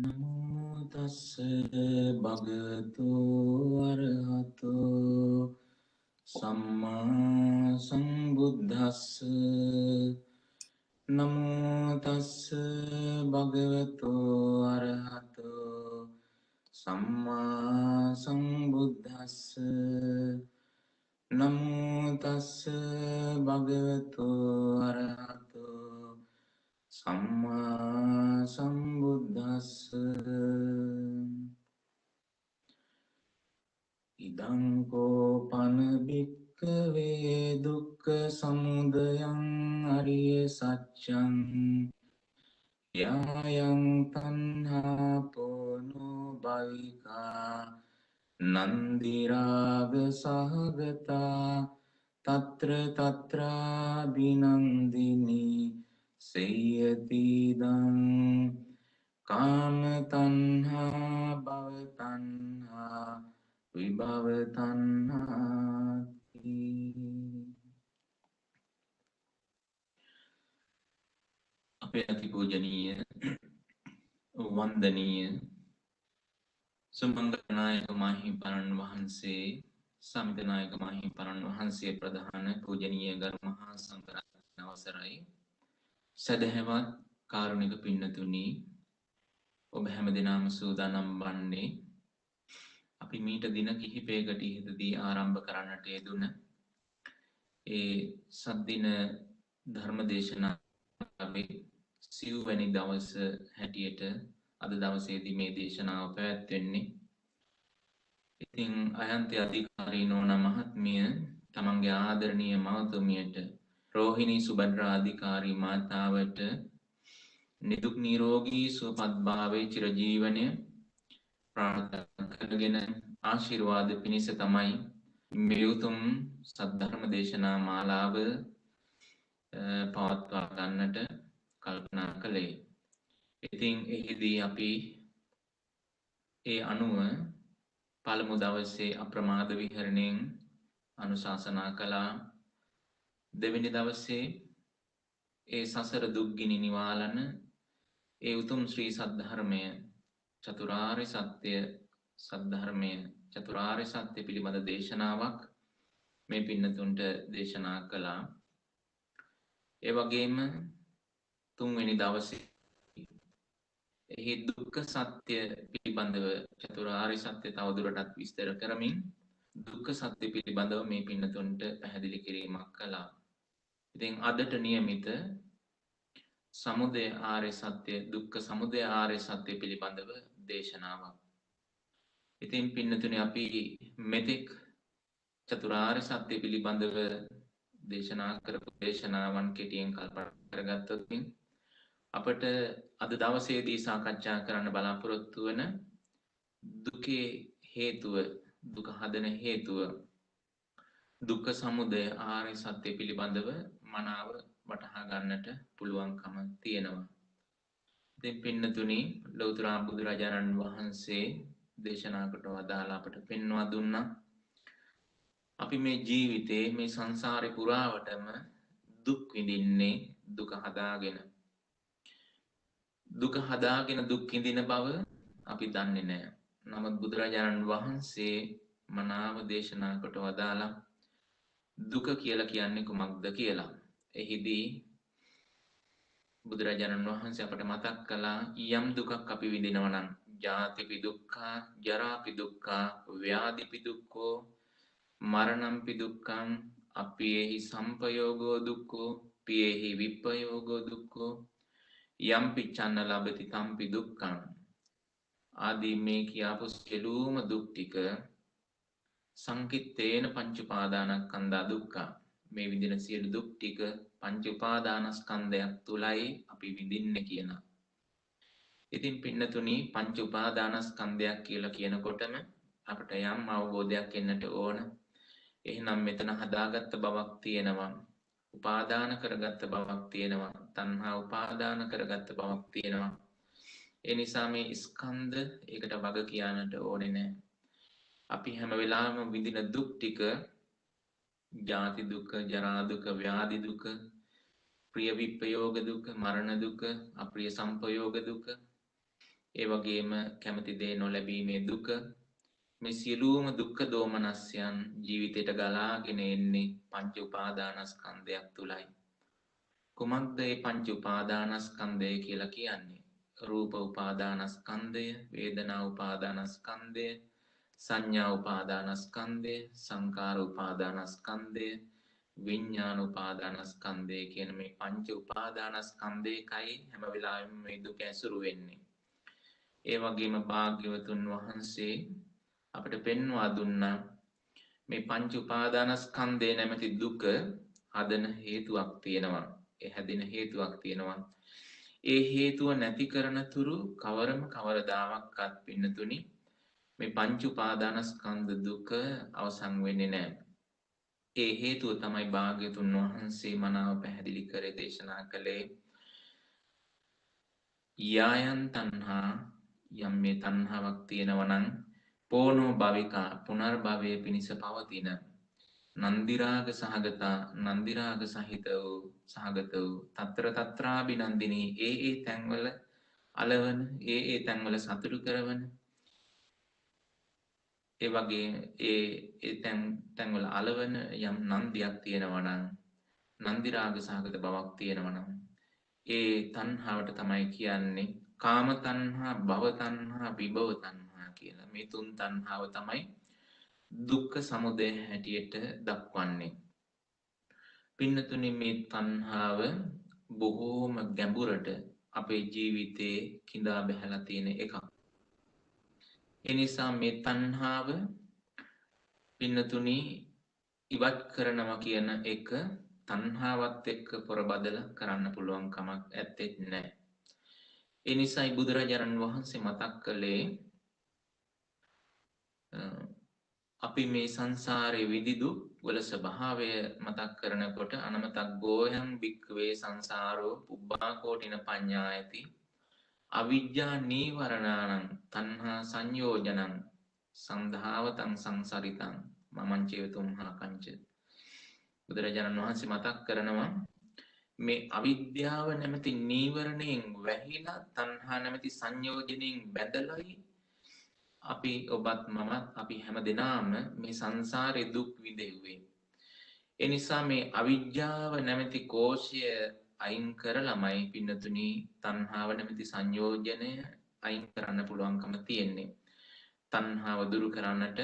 නමෝ තස්ස භගවතු අරහතු සම්මා සම්බුද්දස්ස නමෝ තස්ස භගවතු අරහතු සම්මා සම්බුද්දස්ස නමෝ තස්ස භගවතු අරහතු සම්මා සම්බුද්දස්ස ඉදං කෝපන භික්ඛවේ දුක්ඛ සමුදයං අරිය සත්‍යං යායං තණ්හා පොනෝ භවිකා නන්දි රාග සහගතා తත්‍ර తත්‍රා බිනන්දිනී සේයතිදං කාම තණ්හා භව තණ්හා විභව තණ්හාති. අපේ අති පූජනීය වන්දනීය සුමංගලනායක මාහිමිපාණන් වහන්සේ සමිතනායක මාහිමිපාණන් වහන්සේ ප්‍රධාන පූජනීය ගරු මහා සංඝරත්නය අවසරයි. සදහැවත් කාරුණික පින්නතුනි, ඔබ හැම දිනම සූදානම් වන්නේ අපි මීට දින කිහිපයකට ඉහතදී ආරම්භ කරන්නට යෙදුන ඒ සද්දින ධර්ම දේශනාවේ සිව්වැනි දවස හැටියට අද දවසේදී මේ දේශනාව පැවැත්වෙන්නේ. ඉතින් අයන්ති අධිකාරී නෝනා මහත්මිය තමන්ගේ ආදරණීය මවතුමියට රෝහිණී සුබද්‍රා අධිකාරී මාතාවට නිදුක් නිරෝගී සුවපත්භාවයේ චිරජීවනය ප්‍රාර්ථනා කරගෙන ආශිර්වාද පිණිස තමයි මේ උතුම් සද්ධර්ම දේශනා මාලාව පවත්වා ගන්නට කල්පනා කළේ. ඉතින් එහිදී අපි ඒ අනුව පළමු දවසේ අප්‍රමාද විහරණයෙන් අනුශාසනා කළා. දෙවෙනි දවසේ ඒ සසර දුක්ගිනි නිවාලන ඒ උතුම් ශ්‍රී සද්ධර්මය චතුරාර්ය සත්‍ය සද්ධර්මය චතුරාර්ය සත්‍ය පිළිබඳ දේශනාවක් මේ පින්නතුන්ට දේශනා කළා. ඒ වගේම තුන්වෙනි දවසේ එහි දුක්ඛ සත්‍ය පිළිබඳව චතුරාර්ය සත්‍ය තවදුරටත් විස්තර කරමින් දුක්ඛ සත්‍ය පිළිබඳව මේ පින්නතුන්ට පැහැදිලි කිරීමක් කළා. ඉතින් අදට નિયમિત සමුදය ආර්ය සත්‍ය දුක්ඛ සමුදය ආර්ය සත්‍ය පිළිබඳව දේශනාවක්. ඉතින් පින්නතුනි, අපි මෙතෙක් චතුරාර්ය සත්‍ය පිළිබඳව දේශනා කරපු දේශනාවන් කෙටියෙන් කල්පනා කරගත්තොත් අපට අද දවසේදී සාකච්ඡා කරන්න බලාපොරොත්තු වන දුකේ හේතුව, දුක හදන හේතුව, දුක්ඛ සමුදය ආර්ය සත්‍ය පිළිබඳව මනාව වටහා ගන්නට පුළුවන්කම තියෙනවා. ඉතින් පින්නතුනි, ලෞතර බුදුරජාණන් වහන්සේ දේශනා කොට වදාලා අපට පෙන්වා දුන්නා අපි මේ ජීවිතේ මේ සංසාරේ පුරාවටම දුක් විඳින්නේ දුක හදාගෙන. දුක හදාගෙන දුක් විඳින බව අපි දන්නේ නැහැ. නමුත් බුදුරජාණන් වහන්සේ මනාව දේශනා කොට වදාලා දුක කියලා කියන්නේ කුමක්ද කියලා. එහිදී බුදුරජාණන් වහන්සේ අපට මතක් කළා යම් දුකක් අපි විඳිනවා නම් ජාතිපි දුක්ඛා, ජරාපි දුක්ඛා, ව්‍යාධිපි දුක්ඛෝ, මරණම්පි දුක්ඛං, අප්පියේහි සම්පයෝගෝ දුක්ඛෝ, පියේහි විප්පයෝගෝ දුක්ඛෝ, යම්පි චන්න ලබති තම්පි දුක්ඛං. ආදී මේ කියාපු සියලුම දුක් ටික සංකිට්ඨේන පංච උපාදානස්කන්ධා දුක්ඛ. මේ විදින සියලු දුක් ටික පංච උපාදානස්කන්ධයක් තුලයි අපි විඳින්නේ කියනවා. ඉතින් පින්නතුනි, පංච උපාදානස්කන්ධයක් කියලා කියනකොටම අපට යම් අවබෝධයක් එන්නට ඕන. එහෙනම් මෙතන හදාගත්ත බවක් තියෙනවා, උපාදාන කරගත්ත බවක් තියෙනවා, තණ්හා උපාදාන කරගත්ත බවක් තියෙනවා. ඒ නිසා මේ ස්කන්ධ ඒකට වග කියන්නට ඕනේ නැහැ. අපි හැම වෙලාවෙම විඳින දුක් ටික ජාති දුක, ජරා දුක, ව්‍යාධි දුක, ප්‍රිය විප්‍රයෝග දුක, මරණ දුක, අප්‍රිය සංපයෝග දුක, ඒ වගේම කැමති දේ නොලැබීමේ දුක, මේ සියලුම දුක්ඛ දෝමනස්යන් ජීවිතයට ගලාගෙන එන්නේ පංච උපාදානස්කන්ධයක් තුලයි. කුමක්ද මේ පංච උපාදානස්කන්ධය කියලා කියන්නේ? රූප උපාදානස්කන්ධය, වේදනා උපාදානස්කන්ධය, සංඥා උපාදානස්කන්ධය, සංකාර උපාදානස්කන්ධය, විඥාන උපාදානස්කන්ධය කියන මේ පංච උපාදානස්කන්ධයකයි හැම වෙලාවෙම මේ දුක ඇසුරු වෙන්නේ. ඒ වගේම භාග්‍යවතුන් වහන්සේ අපිට පෙන්වා දුන්නා මේ පංච උපාදානස්කන්ධය නැමැති දුක හදන හේතුවක් තියෙනවා. ඒ හැදෙන හේතුවක් තියෙනවා. ඒ හේතුව නැති කරන තුරු කවරදාවක්වත් පින්නතුනි මේ පංච උපාදානස්කන්ධ දුක අවසන් වෙන්නේ නැහැ. ඒ හේතුව තමයි භාග්‍යතුන් වහන්සේ මනාව පැහැදිලි කරේ දේශනා කළේ යායන් තණ්හා යම් මේ තණ්හාවක් තියෙනවා නම් පෝනෝ භවිකා පුනර්භවයේ පිණිස පවතින නන්දිරාග සහගතා නන්දිරාග සහිත වූ සහගත වූ తත්‍ර తත්‍රාබිනන්දිනී ඒ තැන්වල අලවන ඒ තැන්වල සතුටු කරවන ඒ වගේ ඒ තැන්වල අලවන යම් නන්දියක් තියෙනවා නම් නන්දිරාග සහගත බවක් තියෙනවා නම් ඒ තණ්හාවට තමයි කියන්නේ කාම තණ්හා, භව තණ්හා, විභව තණ්හා කියලා. මේ තුන් තණ්හාව තමයි දුක්ඛ සමුදය හැටියට දක්වන්නේ. පින්නතුනි මේ තණ්හාව බොහෝම ගැඹුරට අපේ ජීවිතේ කිඳා බැහැලා තියෙන එකක්. ඒ නිසා මේ තණ්හාව පින්නතුනි ඉවත් කරනවා කියන එක තණ්හාවත් එක්ක පොරබදලා කරන්න පුළුවන් කමක් ඇත්තේ නැහැ. ඒ නිසායි බුදුරජාණන් වහන්සේ මතක් කළේ අපි මේ සංසාරේ විඳිදු වල ස්වභාවය මතක් කරනකොට අනමතක් ගෝයන් භික්ඛවේ සංසාරෝ පුබ්බා කෝටින පඤ්ඤායති අවිජ්ජා නීවරණානං තණ්හා සංයෝජනං සන්ධාවතං සංසරිතං මමං චේතුම්හා කංච. බුදුරජාණන් වහන්සේ මතක් කරනවා මේ අවිද්‍යාව නැමැති නීවරණයෙන් වැහිලා තණ්හා නැමැති සංයෝජනයෙන් බැඳලායි අපි ඔබත් මමත් අපි හැම දෙනාම මේ සංසාරේ දුක් විඳෙව්වේ. ඒ නිසා මේ අවිද්‍යාව නැමැති කෝෂය අයින් කරලමයි පින්නතුනි තණ්හාව නැමැති සංයෝජනය අයින් කරන්න පුළුවන්කම තියෙන්නේ. තණ්හාව දුරු කරන්නට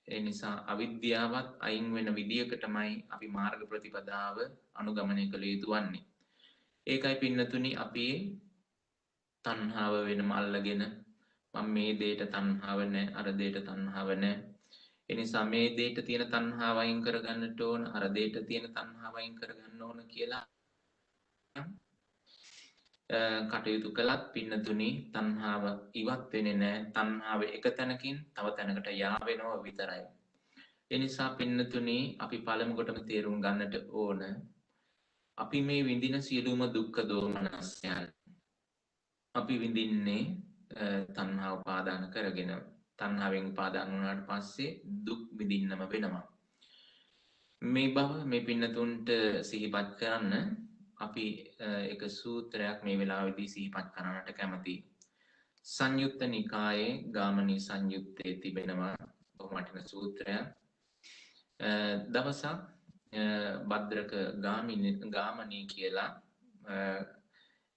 ඒ නිසා අවිද්‍යාවත් අයින් වෙන විදියකටමයි අපි මාර්ග ප්‍රතිපදාව අනුගමනය කළ යුතු වන්නේ. ඒකයි පින්නතුනි අපි තණ්හාව වෙනම අල්ලගෙන මම මේ දෙයට තණ්හාව නැහැ අර දෙයට තණ්හාව නැහැ. ඒ නිසා මේ දෙයට තියෙන තණ්හාව අයින් කරගන්නට ඕන අර දෙයට තියෙන තණ්හාව අයින් කරගන්න ඕන කියලා කටයුතු කළත් පින්නතුනි තණ්හාව ඉවත් වෙන්නේ නැහැ. තණ්හාව එක තැනකින් තව තැනකට යා වෙනවා විතරයි. ඒ නිසා පින්නතුනි අපි පළමු කොටම තේරුම් ගන්නට ඕන අපි මේ විඳින සියලුම දුක්ඛ දෝමනස්යන් අපි විඳින්නේ තණ්හා උපාදාන කරගෙන. තණ්හාවෙන් උපාදාන වුණාට පස්සේ දුක් විඳින්නම වෙනවා. මේ බව මේ පින්නතුන්ට සිහිපත් කරන්න අපි එක සූත්‍රයක් මේ වෙලාවේදී සිහිපත් කරන්නට කැමතියි. සංයුත්ත නිකායේ ගාමනී සංයුත්තේ තිබෙනවා බොහොම වටිනා සූත්‍රයක්. දවසක් භද්‍රක ගාමනී කියලා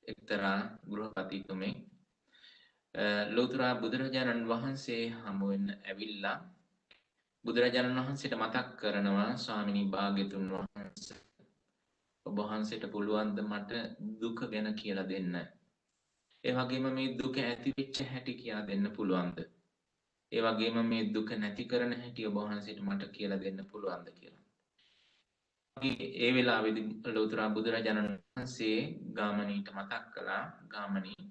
එක්තරා ගෘහපතිතුමෙක් ලෝතර බුදුරජාණන් වහන්සේ හමු වෙන්න ඇවිල්ලා බුදුරජාණන් වහන්සේට මතක් කරනවා ස්වාමිනී භාග්‍යතුන් වහන්සේ ඔබ වහන්සේට පුළුවන් ද මට දුක ගැන කියලා දෙන්න. ඒ වගේම මේ දුක ඇති වෙච්ච හැටි කියලා දෙන්න පුළුවන්ද? ඒ වගේම මේ දුක නැති කරන හැටි ඔබ වහන්සේට මට කියලා දෙන්න පුළුවන්ද කියලා. ඒ වෙලාවේදී ලෝතර බුදුරජාණන් වහන්සේ ගාමනීට මතක් කළා ගාමනී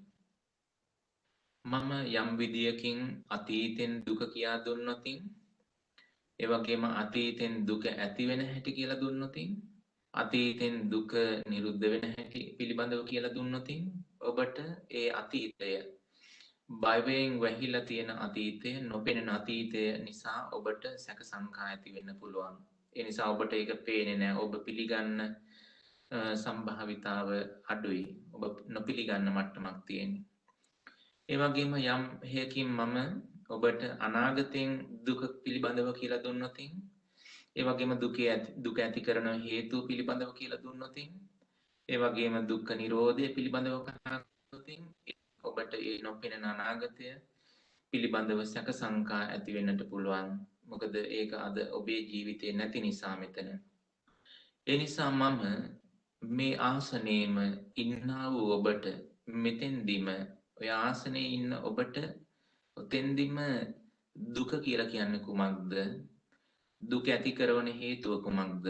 මම යම් විදියකින් අතීතෙන් දුක කියා දුන්නොතින් ඒ වගේම අතීතෙන් දුක ඇති වෙන හැටි කියලා දුන්නොතින් අතීතෙන් දුක නිරුද්ධ වෙන හැටි පිළිබඳව කියලා දුන්නොතින් ඔබට ඒ අතීතය භවයෙන් වැහිලා තියෙන අතීතය නොපෙනෙන අතීතය නිසා ඔබට සැක සංකා ඇති වෙන්න පුළුවන්. ඒ නිසා ඔබට ඒක පේන්නේ නැහැ. ඔබ පිළිගන්න සම්භාවිතාව අඩුයි. ඔබ නොපිළිගන්න මට්ටමක් තියෙන්නේ. ඒ වගේම යම් හේකින් මම ඔබට අනාගතයෙන් දුක පිළිබඳව කියලා දුන්නොත් ඒ වගේම දුක ඇති කරන හේතු පිළිබඳව කියලා දුන්නොත් ඒ වගේම දුක්ඛ නිරෝධය පිළිබඳව කතා කරනොත් ඔබට ඒ නොපෙනෙන අනාගතය පිළිබඳව සැක සංකා ඇති වෙන්නට පුළුවන්. මොකද ඒක අද ඔබේ ජීවිතේ නැති නිසා මෙතන. ඒ නිසා මම මේ ආසනයේම ඉන්නා වූ ඔබට මෙතෙන්දිම ඔය ආසනයේ ඉන්න ඔබට ඔතෙන්දිම දුක කියලා කියන්නේ කුමක්ද? දුක ඇති කරන හේතුව කුමක්ද?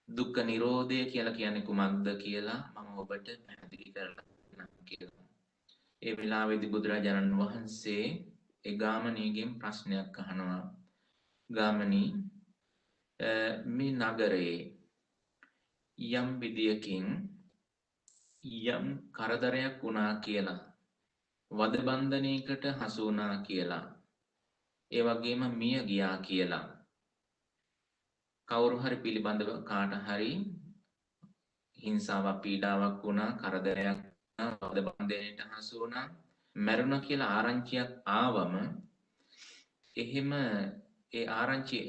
දුක්ඛ නිරෝධය කියලා කියන්නේ කුමක්ද කියලා මම ඔබට පැහැදිලි කරලා කියලා. ඒ වෙලාවේදී බුදුරජාණන් වහන්සේ ඒ ගාමණීගෙන් ප්‍රශ්නයක් අහනවා. ගාමණී මේ නගරේ යම් විදියකින් යම් කරදරයක් වුණා කියලා වද බන්ධනයකට හසු වුණා කියලා ඒ වගේම මිය ගියා කියලා කවුරු හරි පිළිබඳව කාට හරි හිංසාවක් පීඩාවක් වුණා කරදරයක් වුණා වද බන්ධනයට හසු වුණා මැරුණා කියලා ආරංචියක් ආවම එහෙම ඒ ආරංචිය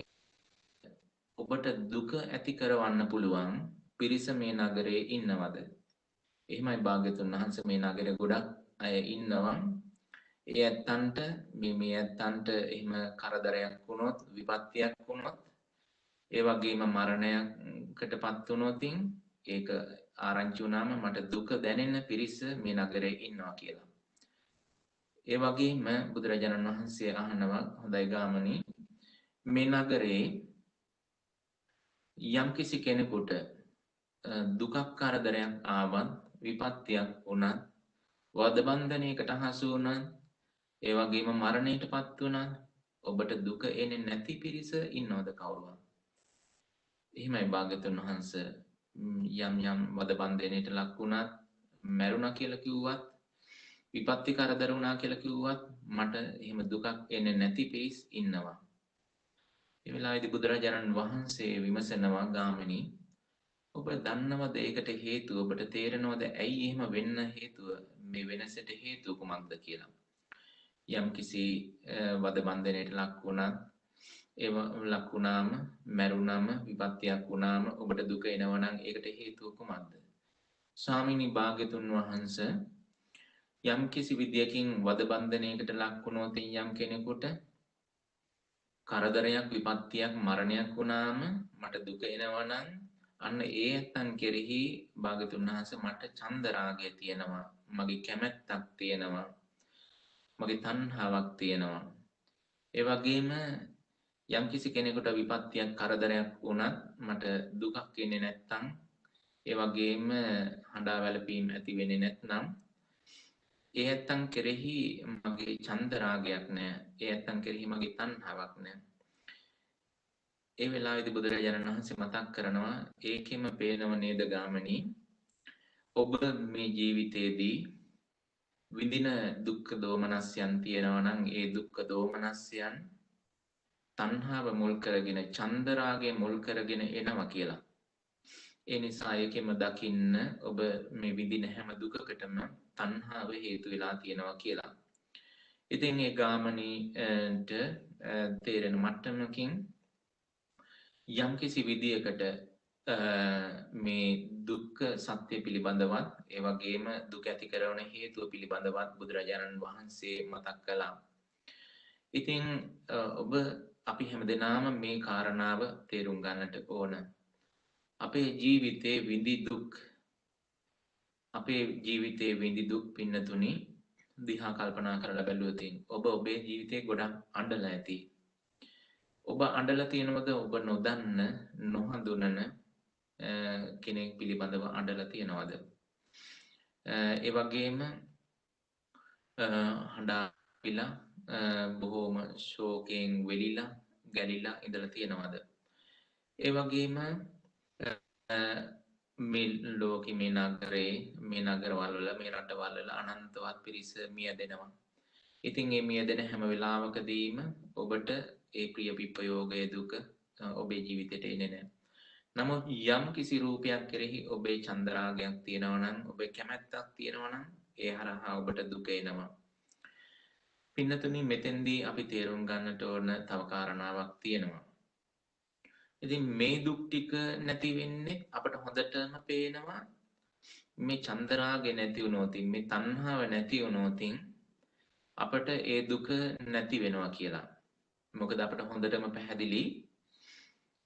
ඔබට දුක ඇති කරවන්න පුළුවන් පිරිස මේ නගරේ ඉන්නවද? එහෙමයි භාග්‍යතුන් වහන්සේ මේ නගරේ ගොඩක් අය ඉන්නවා. ඒ ඇත්තන්ට මේ ඇත්තන්ට එහෙම කරදරයක් වුණොත් විපත්තියක් වුණොත් ඒ වගේම මරණයකටපත් වුණොත් ඒක ආරංචි වුණාම මට දුක දැනෙන පිරිස මේ නගරේ ඉන්නවා කියලා. ඒ වගේම බුදුරජාණන් වහන්සේ අහනවා හොඳයි ගාමණී මේ නගරේ යම්කිසි කෙනෙකුට දුකක් කරදරයක් ආවත් විපත්තියක් වුණත් වද බන්ධනයකට හසු වුණත් ඒ වගේම මරණයටපත් වුණත් ඔබට දුක එන්නේ නැති පිරිස ඉන්නවද කවුරුවත්? එහෙමයි භාග්‍යතුන් වහන්සේ යම් වද බන්ධනයට ලක් වුණත් මැරුණා කියලා කිව්වත් විපත්ති කරදර වුණා කියලා කිව්වත් මට එහෙම දුකක් එන්නේ නැති පිරිස් ඉන්නවා. ඒ වෙලාවේදී බුදුරජාණන් වහන්සේ විමසනවා ගාමිණී ඔබ දන්නවද ඒකට හේතුව ඔබට තේරෙනවද ඇයි එහෙම වෙන්න හේතුව මේ වෙනසට හේතුව කුමක්ද කියලා. යම්කිසි වද බන්ධනයට ලක් වුණත් ඒව ලක් වුණාම මැරුණාම විපත්තියක් වුණාම ඔබට දුක එනවා නම් ඒකට හේතුව කුමක්ද? ස්වාමීනි භාග්‍යතුන් වහන්සේ යම්කිසි විදියකින් වද බන්ධනයකට ලක් වුණොත් යම් කෙනෙකුට කරදරයක් විපත්තියක් මරණයක් වුණාම මට දුක එනවා නම් අන්න ඒ ඇත්තන් කෙරෙහි භාග්‍යතුන් වහන්සේ මට චන්ද රාගය තියෙනවා මගේ කැමැත්තක් තියෙනවා මගේ තණ්හාවක් තියෙනවා ඒ වගේම යම්කිසි කෙනෙකුට විපත්තියක් කරදරයක් වුණත් මට දුකක් එන්නේ නැත්නම් ඒ වගේම හඬා වැළපීම් ඇති වෙන්නේ නැත්නම් ඒ ඇත්තන් කෙරෙහි මගේ චන්ද රාගයක් නැහැ ඒ ඇත්තන් කෙරෙහි මගේ තණ්හාවක් නැහැ. ඒ වෙලාවේදී බුදුරජාණන් වහන්සේ මතක් කරනවා ඒකෙම පේනව නේද ගාමණී ඔබ මේ ජීවිතේදී විඳින දුක්ඛ දෝමනස්යන් තියෙනවා නම් ඒ දුක්ඛ දෝමනස්යන් තණ්හාව මුල් කරගෙන චන්ද රාගය මුල් කරගෙන එනවා කියලා. ඒ නිසා ඒකෙම දකින්න ඔබ මේ විඳින හැම දුකකටම තණ්හාව හේතු වෙලා තියෙනවා කියලා. ඉතින් ඒ ගාමණීට තේරෙන මට්ටමකින් යම්කිසි විදියකට මේ දුක්ඛ සත්‍ය පිළිබඳවත් ඒ වගේම දුක ඇති කරන හේතුව පිළිබඳවත් බුදුරජාණන් වහන්සේ මතක් කළා. ඉතින් ඔබ අපි හැමදෙනාම මේ කාරණාව තේරුම් ගන්නට ඕන. අපේ ජීවිතේ විඳි දුක් අපේ ජීවිතේ විඳි දුක් පින්නතුනි දිහා කල්පනා කරලා බැලුවොත් ඔබ ඔබේ ජීවිතේ ගොඩක් අඬලා ඇති. ඔබ අඬලා තියෙනවද ඔබ නොදන්න නොහඳුනන කෙනෙක් පිළිබඳව අඬලා තියෙනවද? ඒ වගේම හඬාවිලා බොහෝම ශෝකයෙන් වෙලිලා ගැලිලා ඉඳලා තියෙනවද? ඒ වගේම මේ ලෝකෙ මේ නගරේ මේ නගරවල වල මේ රටවල් වල අනන්තවත් පිරිස මියදෙනවා. ඉතින් මේ මියදෙන හැම වෙලාවකදීම ඔබට ඒ ප්‍රිය විපයෝගයේ දුක ඔබේ ජීවිතේට එන්නේ නැහැ. නමුත් යම් කිසි රූපයක් කෙරෙහි ඔබේ චන්දරාගයක් තියෙනවා නම් ඔබේ කැමැත්තක් තියෙනවා නම් ඒ හරහා ඔබට දුක එනවා. පින්නතුනි මෙතෙන්දී අපි තේරුම් ගන්නට ඕන තව කාරණාවක් තියෙනවා. ඉතින් මේ දුක් ටික නැති වෙන්නේ අපට හොඳටම පේනවා මේ චන්දරාගය නැති වුණොත් මේ තණ්හාව නැති වුණොත් අපට ඒ දුක නැති වෙනවා කියලා. මොකද අපට හොඳටම පැහැදිලි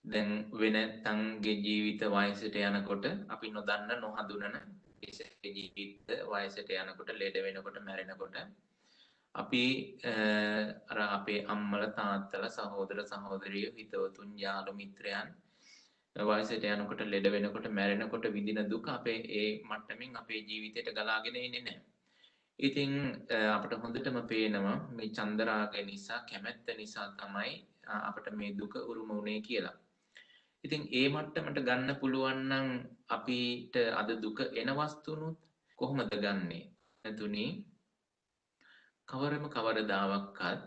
දැන් වෙනතන්ගේ ජීවිත වයසට යනකොට අපි නොදන්න නොහඳුනන ජීවිත වයසට යනකොට ලෙඩ වෙනකොට මැරෙනකොට අපි අර අපේ අම්මල තාත්තල සහෝදර සහෝදරියෝ හිතවතුන් යාළු මිත්‍රයන් වයසට යනකොට ලෙඩ වෙනකොට මැරෙනකොට විඳින දුක අපේ ඒ මට්ටමින් අපේ ජීවිතයට ගලාගෙන එන්නේ නැහැ. ඉතින් අපට හොඳටම පේනවා මේ චන්දරාගය නිසා කැමැත්ත නිසා තමයි අපට මේ දුක උරුම වුනේ කියලා. ඉතින් ඒ මට්ටමට ගන්න පුළුවන් නම් අපිට අද දුක එන වස්තුනුත් කොහොමද ගන්නෙ? නැතුණි කවරදාවක්වත්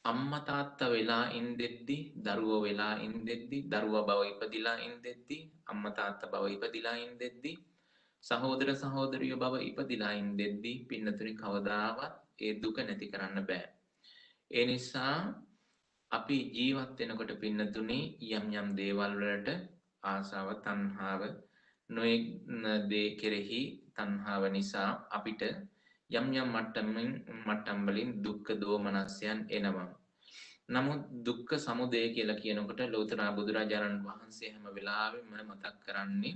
අම්මා තාත්තා වෙලා ඉඳෙද්දි දරුවෝ වෙලා ඉඳෙද්දි දරුවා බව ඉපදිලා ඉඳෙද්දි අම්මා තාත්තා බව ඉපදිලා ඉඳෙද්දි සහෝදර සහෝදරියෝ බව ඉපදිලා ඉඳෙද්දි පින්නතුනි කවදාවත් ඒ දුක නැති කරන්න බෑ. ඒ නිසා අපි ජීවත් වෙනකොට පින්නතුනි යම් දේවල් වලට ආසාව තණ්හාව නොයෙක් දේ කෙරෙහි තණ්හාව නිසා අපිට යම් මට්ටම් වලින් දුක්ඛ දෝමනස්යන් එනවා. නමුත් දුක්ඛ සමුදය කියලා කියනකොට ලෝතර බුදුරජාණන් වහන්සේ හැම වෙලාවෙම මතක් කරන්නේ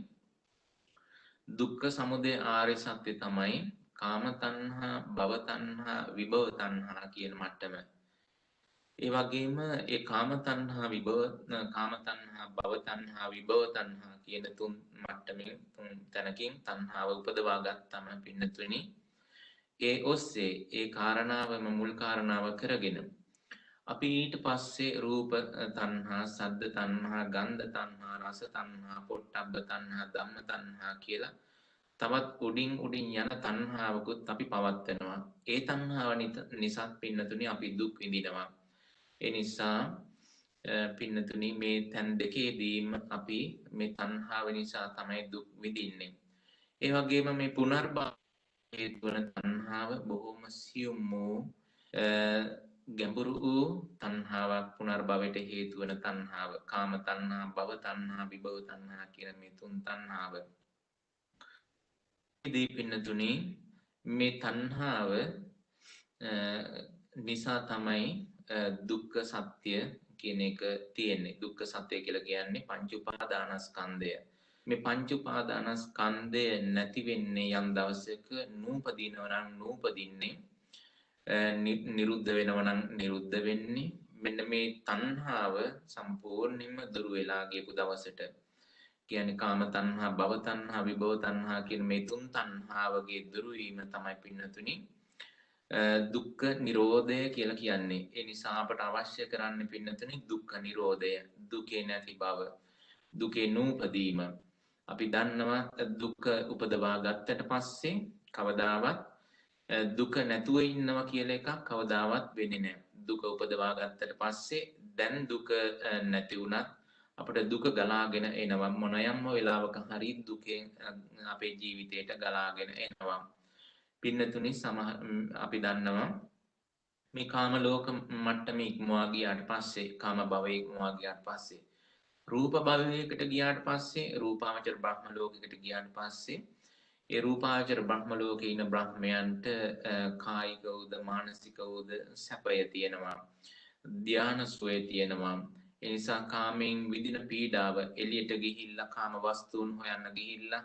දුක්ඛ සමුදය ආර්ය සත්‍ය තමයි කාම තණ්හා, භව තණ්හා, විභව තණ්හා කියන මට්ටම. ඒ වගේම ඒ කාම තණ්හා, භව තණ්හා, විභව තණ්හා කියන තුන් මට්ටමින් තුන් තැනකින් තණ්හාව උපදවා ගත්තම පින්නතුනි ඒ ඔස්සේ ඒ කාරණාවම මුල් කාරණාව කරගෙන අපි ඊට පස්සේ රූප තණ්හා, සද්ද තණ්හා, ගන්ධ තණ්හා, රස තණ්හා, පොට්ටබ්බ තණ්හා, ධම්ම තණ්හා කියලා තවත් උඩින් යන තණ්හාවකුත් අපි පවත්වනවා. ඒ තණ්හාව නිසා පින්නතුනි අපි දුක් විඳිනවා. ඒ නිසා පින්නතුනි මේ තැන් දෙකේදීම අපි මේ තණ්හාව නිසා තමයි දුක් විඳින්නේ. ඒ වගේම මේ පුනර්භව හේතු වන තණ්හාව බොහොම සියුම් වූ ගැඹුරු වූ තණ්හාවක් පුනර්භවයට හේතු වන තණ්හාව කාම තණ්හා, භව තණ්හා, විභව තණ්හා කියන මේ තුන් තණ්හාව. ඉදී පින්නතුනි මේ තණ්හාව නිසා තමයි දුක්ඛ සත්‍ය කියන එක තියෙන්නේ. දුක්ඛ සත්‍ය කියලා කියන්නේ පංච උපාදානස්කන්ධය. මේ පංච උපාදානස්කන්ධය නැති වෙන්නේ යම් දවසක නූපදිනවා නම් නූපදින්නේ නිරුද්ධ වෙනවා නම් නිරුද්ධ වෙන්නේ මෙන්න මේ තණ්හාව සම්පූර්ණයෙන්ම දුරු වෙලා ගියපු දවසට. කියන්නේ කාම තණ්හා, භව තණ්හා, විභව තණ්හා කියන මේ තුන් තණ්හාවගේ දුරු වීම තමයි පින්නතුනි දුක්ඛ නිරෝධය කියලා කියන්නේ. ඒ නිසා අපට අවශ්‍ය කරන්නේ පින්නතුනි දුක්ඛ නිරෝධය, දුකේ නැති බව, දුකේ නූපදීම. අපි දන්නවා දුක උපදවා ගත්තට පස්සේ කවදාවත් දුක නැතුව ඉන්නවා කියලා එකක් කවදාවත් වෙන්නේ නැහැ. දුක උපදවා ගත්තට පස්සේ දැන් දුක නැති වුණත් අපිට දුක ගලාගෙන එනවා. මොනයම්ම වෙලාවක හරි දුකෙන් අපේ ජීවිතයට ගලාගෙන එනවා. පින්නතුනි අපි දන්නවා මේ කාම ලෝක මට්ටම ඉක්මවා ගියාට පස්සේ කාම භවයේ ඉක්මවා ගියාට පස්සේ රූප භවයකට ගියාට පස්සේ රූපාවචර බ්‍රහ්ම ලෝකයකට ගියාට පස්සේ ඒ රූපාවචර බ්‍රහ්ම ලෝකේ ඉන බ්‍රහ්මයන්ට කායික උද මානසික උද සැපය තියෙනවා ධානා සුවය තියෙනවා. ඒ නිසා කාමයෙන් විඳින පීඩාව එළියට ගිහිල්ලා කාම වස්තුන් හොයන්න ගිහිල්ලා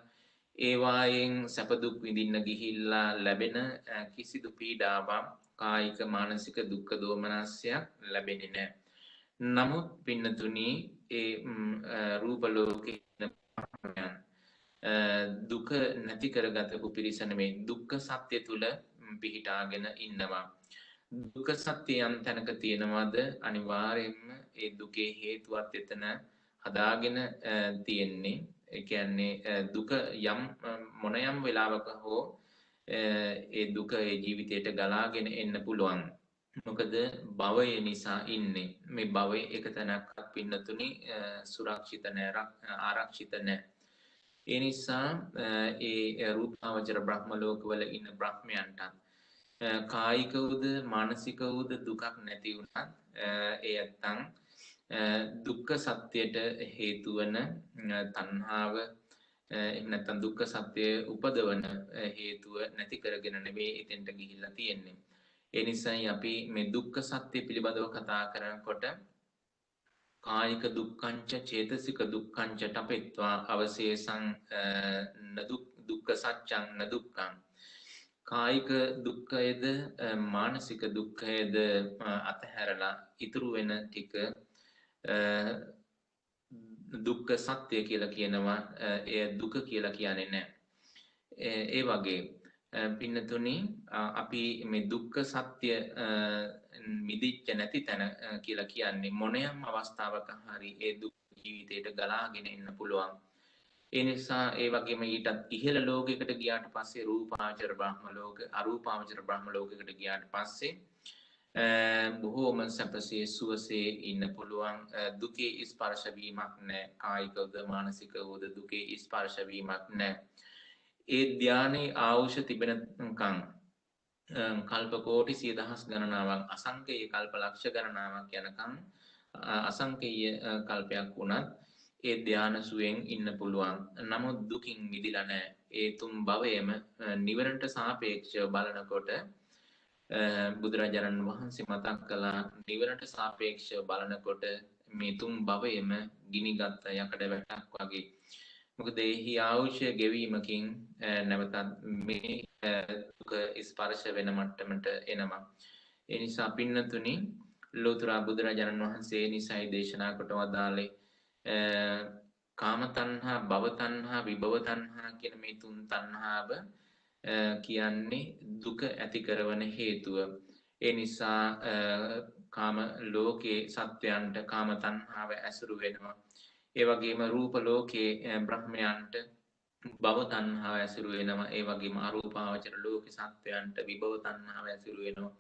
ඒවායෙන් සැප දුක් විඳින්න ගිහිල්ලා ලැබෙන කිසිදු පීඩාවක් කායික මානසික දුක්ඛ දෝමනස්යක් ලැබෙන්නේ නැහැ. නමුත් පින්නතුනි ඒ රූප ලෝකේ දුක නැති කරගත පිරිස නෙමෙයි දුක්ඛ සත්‍ය තුල පිහිටාගෙන ඉන්නවා. දුක්ඛ සත්‍ය යම් තැනක තියෙනවද අනිවාර්යයෙන්ම ඒ දුකේ හේතුවත් එතන හදාගෙන තියෙන්නේ. ඒ කියන්නේ දුක යම් මොනයම් වෙලාවක හෝ ඒ දුක ඒ ජීවිතයට ගලාගෙන එන්න පුළුවන්. මොකද භවය නිසා ඉන්නේ. මේ භවය එක තැනක් පින්නතුනි සුරක්ෂිත නැහැ, ආරක්ෂිත නැහැ. ඒ නිසා ඒ රූපාවචර බ්‍රහ්ම ලෝකවල ඉන්න බ්‍රහ්මයන්ට කායික වූද මානසික වූද දුකක් නැති වුණත් ඒ නැත්තම් දුක්ඛ සත්‍යයට හේතු වන තණ්හාව එහෙම නැත්නම් දුක්ඛ සත්‍ය උපදවන හේතුව නැති කරගෙන නෙමෙයි එතෙන්ට ගිහිල්ලා තියෙන්නේ. ඒ නිසායි අපි මේ දුක්ඛ සත්‍ය පිළිබඳව කතා කරනකොට කායික දුක්ඛංච චේතසික දුක්ඛංච තපෙත්වා අවශේෂං දුක්ඛ සත්‍යං න දුක්ඛං. කායික දුක්ඛයද මානසික දුක්ඛයද අතහැරලා ඉතුරු වෙන ටික දුක්ඛ සත්‍ය කියලා කියනවා. එය දුක කියලා කියන්නේ නැහැ. ඒ වගේ පින්නතුනි අපි මේ දුක්ඛ සත්‍ය මිදිච්ච නැති තැන කියලා කියන්නේ මොනියම් අවස්ථාවක හරි ඒ දුක් ජීවිතයට ගලාගෙන එන්න පුළුවන්. ඒ නිසා ඒ වගේම ඊටත් ඉහළ ලෝකයකට ගියාට පස්සේ රූපාවචර බ්‍රහ්ම ලෝක අරූපාවචර බ්‍රහ්ම ලෝකයකට ගියාට පස්සේ බොහෝම සැපසේ සුවසේ ඉන්න පුළුවන්. දුකේ ස්පර්ශ වීමක් නැහැ. කායිකවද මානසිකවද දුකේ ස්පර්ශ වීමක් නැහැ. ඒ ධානයේ ආවුෂ තිබෙනකම් කල්ප කෝටි 10000 ගණනාවක් අසංකේය කල්ප ලක්ෂ ගණනාවක් යනකම් අසංකේය කල්පයක් වුණත් ඒ ධාන සුවෙන් ඉන්න පුළුවන්. නමුත් දුකින් මිදිලා නැහැ. ඒ තුන් භවයේම නිවරට සාපේක්ෂව බලනකොට බුදුරජාණන් වහන්සේ මතක් කළා නිවරට සාපේක්ෂව බලනකොට මේ තුන් භවයේම ගිනිගත් යකඩ වැටක් වගේ. මොකද එහි ආයුෂ ගෙවීමකින් නැවතත් මේ දුක ස්පර්ශ වෙන මට්ටමට එනවා. ඒ නිසා පින්නතුනි ලෝතර බුදුරජාණන් වහන්සේ නිසයි දේශනා කොට වදාළේ කාම තණ්හා, භව තණ්හා, විභව තණ්හා කියන මේ තුන් තණ්හාව කියන්නේ දුක ඇති කරන හේතුව. ඒ නිසා කාම ලෝකේ සත්වයන්ට කාම තණ්හාව ඇසුරු වෙනවා. ඒ වගේම රූප ලෝකේ බ්‍රහ්මයන්ට භව තණ්හාව ඇසුරු වෙනවා. ඒ වගේම අරූපාවචර ලෝකේ සත්වයන්ට විභව තණ්හාව ඇසුරු වෙනවා.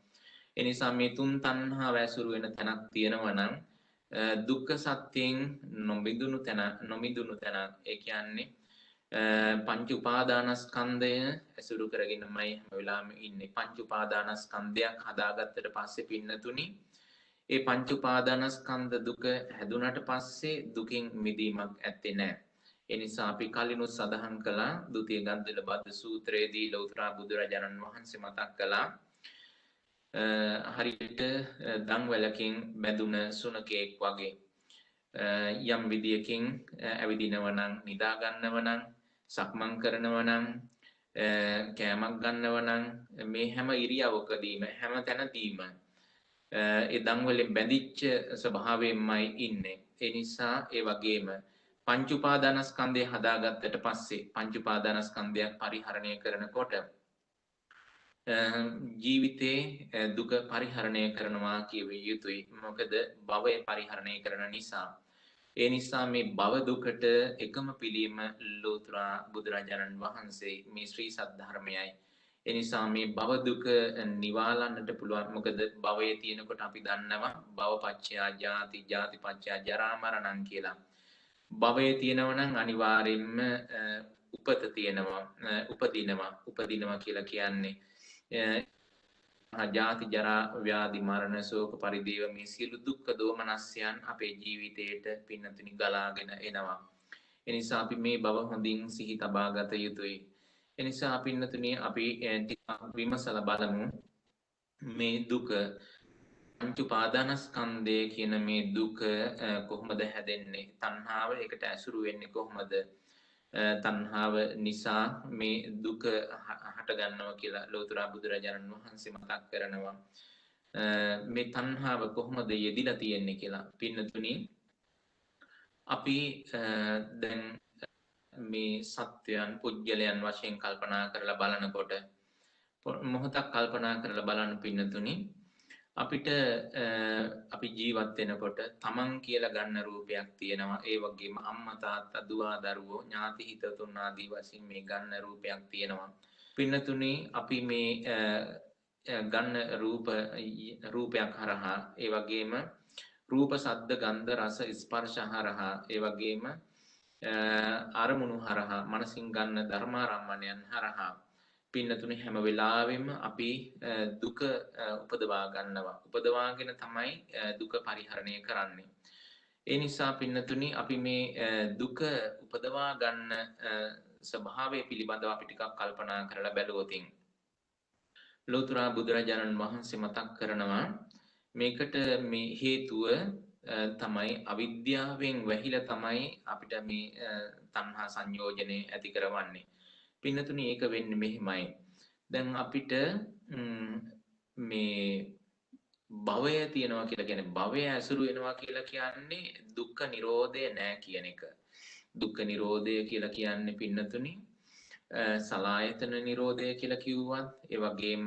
ඒ නිසා මේ තුන් තණ්හාව ඇසුරු වෙන තැනක් තියෙනවා නම් දුක්ඛ සත්‍යයෙන් නොමිදුණු තැන ඒ කියන්නේ පංච උපාදානස්කන්ධය ඇසුරු කරගෙනමයි හැම වෙලාවෙම ඉන්නේ. පංච උපාදානස්කන්ධයක් හදාගත්තට පස්සේ පින්නතුනි ඒ පංච උපාදානස්කන්ධ දුක හැදුනට පස්සේ දුකින් මිදීමක් ඇත්තේ නැහැ. ඒ නිසා අපි කලිනුත් සඳහන් කළා ဒုတိ ය ගන්ධල බද්ද සූත්‍රයේදී ලෞතර බුදුරජාණන් වහන්සේ මතක් කළා හරියට දන්වැලකින් බැඳුන සුනකෙක් වගේ යම් විදියකින් ඇවිදිනව නම් නිදා ගන්නව නම් සක්මන් කරනව නම් කෑමක් ගන්නව නම් මේ හැම ඉරියවකදීම හැම තැනදීම ඒ දන්වැලෙන් බැඳිච්ච ස්වභාවයෙන්මයි ඉන්නේ. ඒ නිසා ඒ වගේම පංච උපාදානස්කන්ධය හදාගත්තට පස්සේ පංච උපාදානස්කන්ධයක් පරිහරණය කරනකොට ජීවිතේ දුක පරිහරණය කරනවා කියවිය යුතුයි. මොකද භවය පරිහරණය කරන නිසා. ඒ නිසා මේ භව දුකට එකම පිළිම ලෝතර බුදුරජාණන් වහන්සේ මේ ශ්‍රී සද්ධර්මයයි. ඒ නිසා මේ භව දුක නිවාලන්නට පුළුවන්. මොකද භවයේ තියෙනකොට අපි දන්නවා භවපච්චය ජාති, ජාතිපච්චය ජරා මරණං කියලා. භවයේ තියෙනවා නම් අනිවාර්යෙන්ම උපත තියෙනවා, උපදිනවා කියලා කියන්නේ ජාති ජරා ව්‍යාධි මරණ ශෝක පරිදේව මේ සියලු දුක්ඛ දෝමනස්යන් අපේ ජීවිතයට පින්නතුනි ගලාගෙන එනවා. ඒ නිසා අපි මේ බව හොඳින් සිහි තබා ගත යුතුයි. ඒ නිසා පින්නතුනි අපි ටිකක් විමසලා බලමු මේ දුක පංච උපාදානස්කන්ධය කියන මේ දුක කොහොමද හැදෙන්නේ? තණ්හාව ඒකට ඇසුරු වෙන්නේ කොහොමද? තණ්හාව නිසා මේ දුක හට ගන්නවා කියලා ලෝතර බුදුරජාණන් වහන්සේ මතක් කරනවා. මේ තණ්හාව කොහොමද යෙදිලා තියෙන්නේ කියලා. පින්නතුනි අපි දැන් මේ සත්වයන් පුජ්‍යලයන් වශයෙන් කල්පනා කරලා බලනකොට මොහොතක් කල්පනා කරලා බලන්න පින්නතුනි අපිට අපි ජීවත් වෙනකොට තමන් කියලා ගන්න රූපයක් තියෙනවා. ඒ වගේම අම්මා තාත්තා දුව දරුවෝ ඥාති හිතතුන් ආදී වශයෙන් මේ ගන්න රූපයක් තියෙනවා. පින්නතුනි අපි මේ ගන්න රූපයක් හරහා ඒ වගේම රූප ශබ්ද ගන්ධ රස ස්පර්ශ හරහා ඒ වගේම අරමුණු හරහා මනසින් ගන්න ධර්මාරම්මණයන් හරහා පින්නතුනි හැම වෙලාවෙම අපි දුක උපදවා ගන්නවා. උපදවාගෙන තමයි දුක පරිහරණය කරන්නේ. ඒ නිසා පින්නතුනි අපි මේ දුක උපදවා ගන්න ස්වභාවය පිළිබඳව අපි ටිකක් කල්පනා කරලා බැලුවොතින් ලෝතර බුදුරජාණන් වහන්සේ මතක් කරනවා මේකට මේ හේතුව තමයි අවිද්‍යාවෙන් වැහිලා තමයි අපිට මේ තණ්හා සංයෝජනේ ඇති කරවන්නේ. පින්නතුනි ඒක වෙන්නේ මෙහෙමයි. දැන් අපිට මේ භවය තියෙනවා කියලා කියන්නේ භවය ඇසුරු වෙනවා කියලා කියන්නේ දුක්ඛ නිරෝධය නෑ කියන එක. දුක්ඛ නිරෝධය කියලා කියන්නේ පින්නතුනි සලායතන නිරෝධය කියලා කිව්වත් ඒ වගේම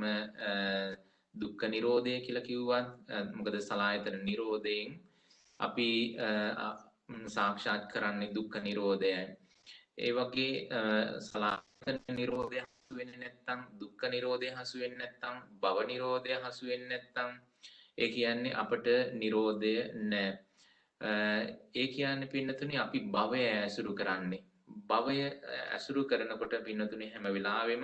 දුක්ඛ නිරෝධය කියලා කිව්වත් මොකද සලායතන නිරෝධයෙන් අපි සාක්ෂාත් කරන්නේ දුක්ඛ නිරෝධයයි. ඒ වගේ සලායතන නිරෝධය හසු වෙන්නේ නැත්නම් දුක්ඛ නිරෝධය හසු වෙන්නේ නැත්නම් භව නිරෝධය හසු වෙන්නේ නැත්නම් ඒ කියන්නේ අපට නිරෝධය නැහැ. ඒ කියන්නේ පින්නතුනි අපි භවය ඇසුරු කරන්නේ. භවය ඇසුරු කරනකොට පින්නතුනි හැම වෙලාවෙම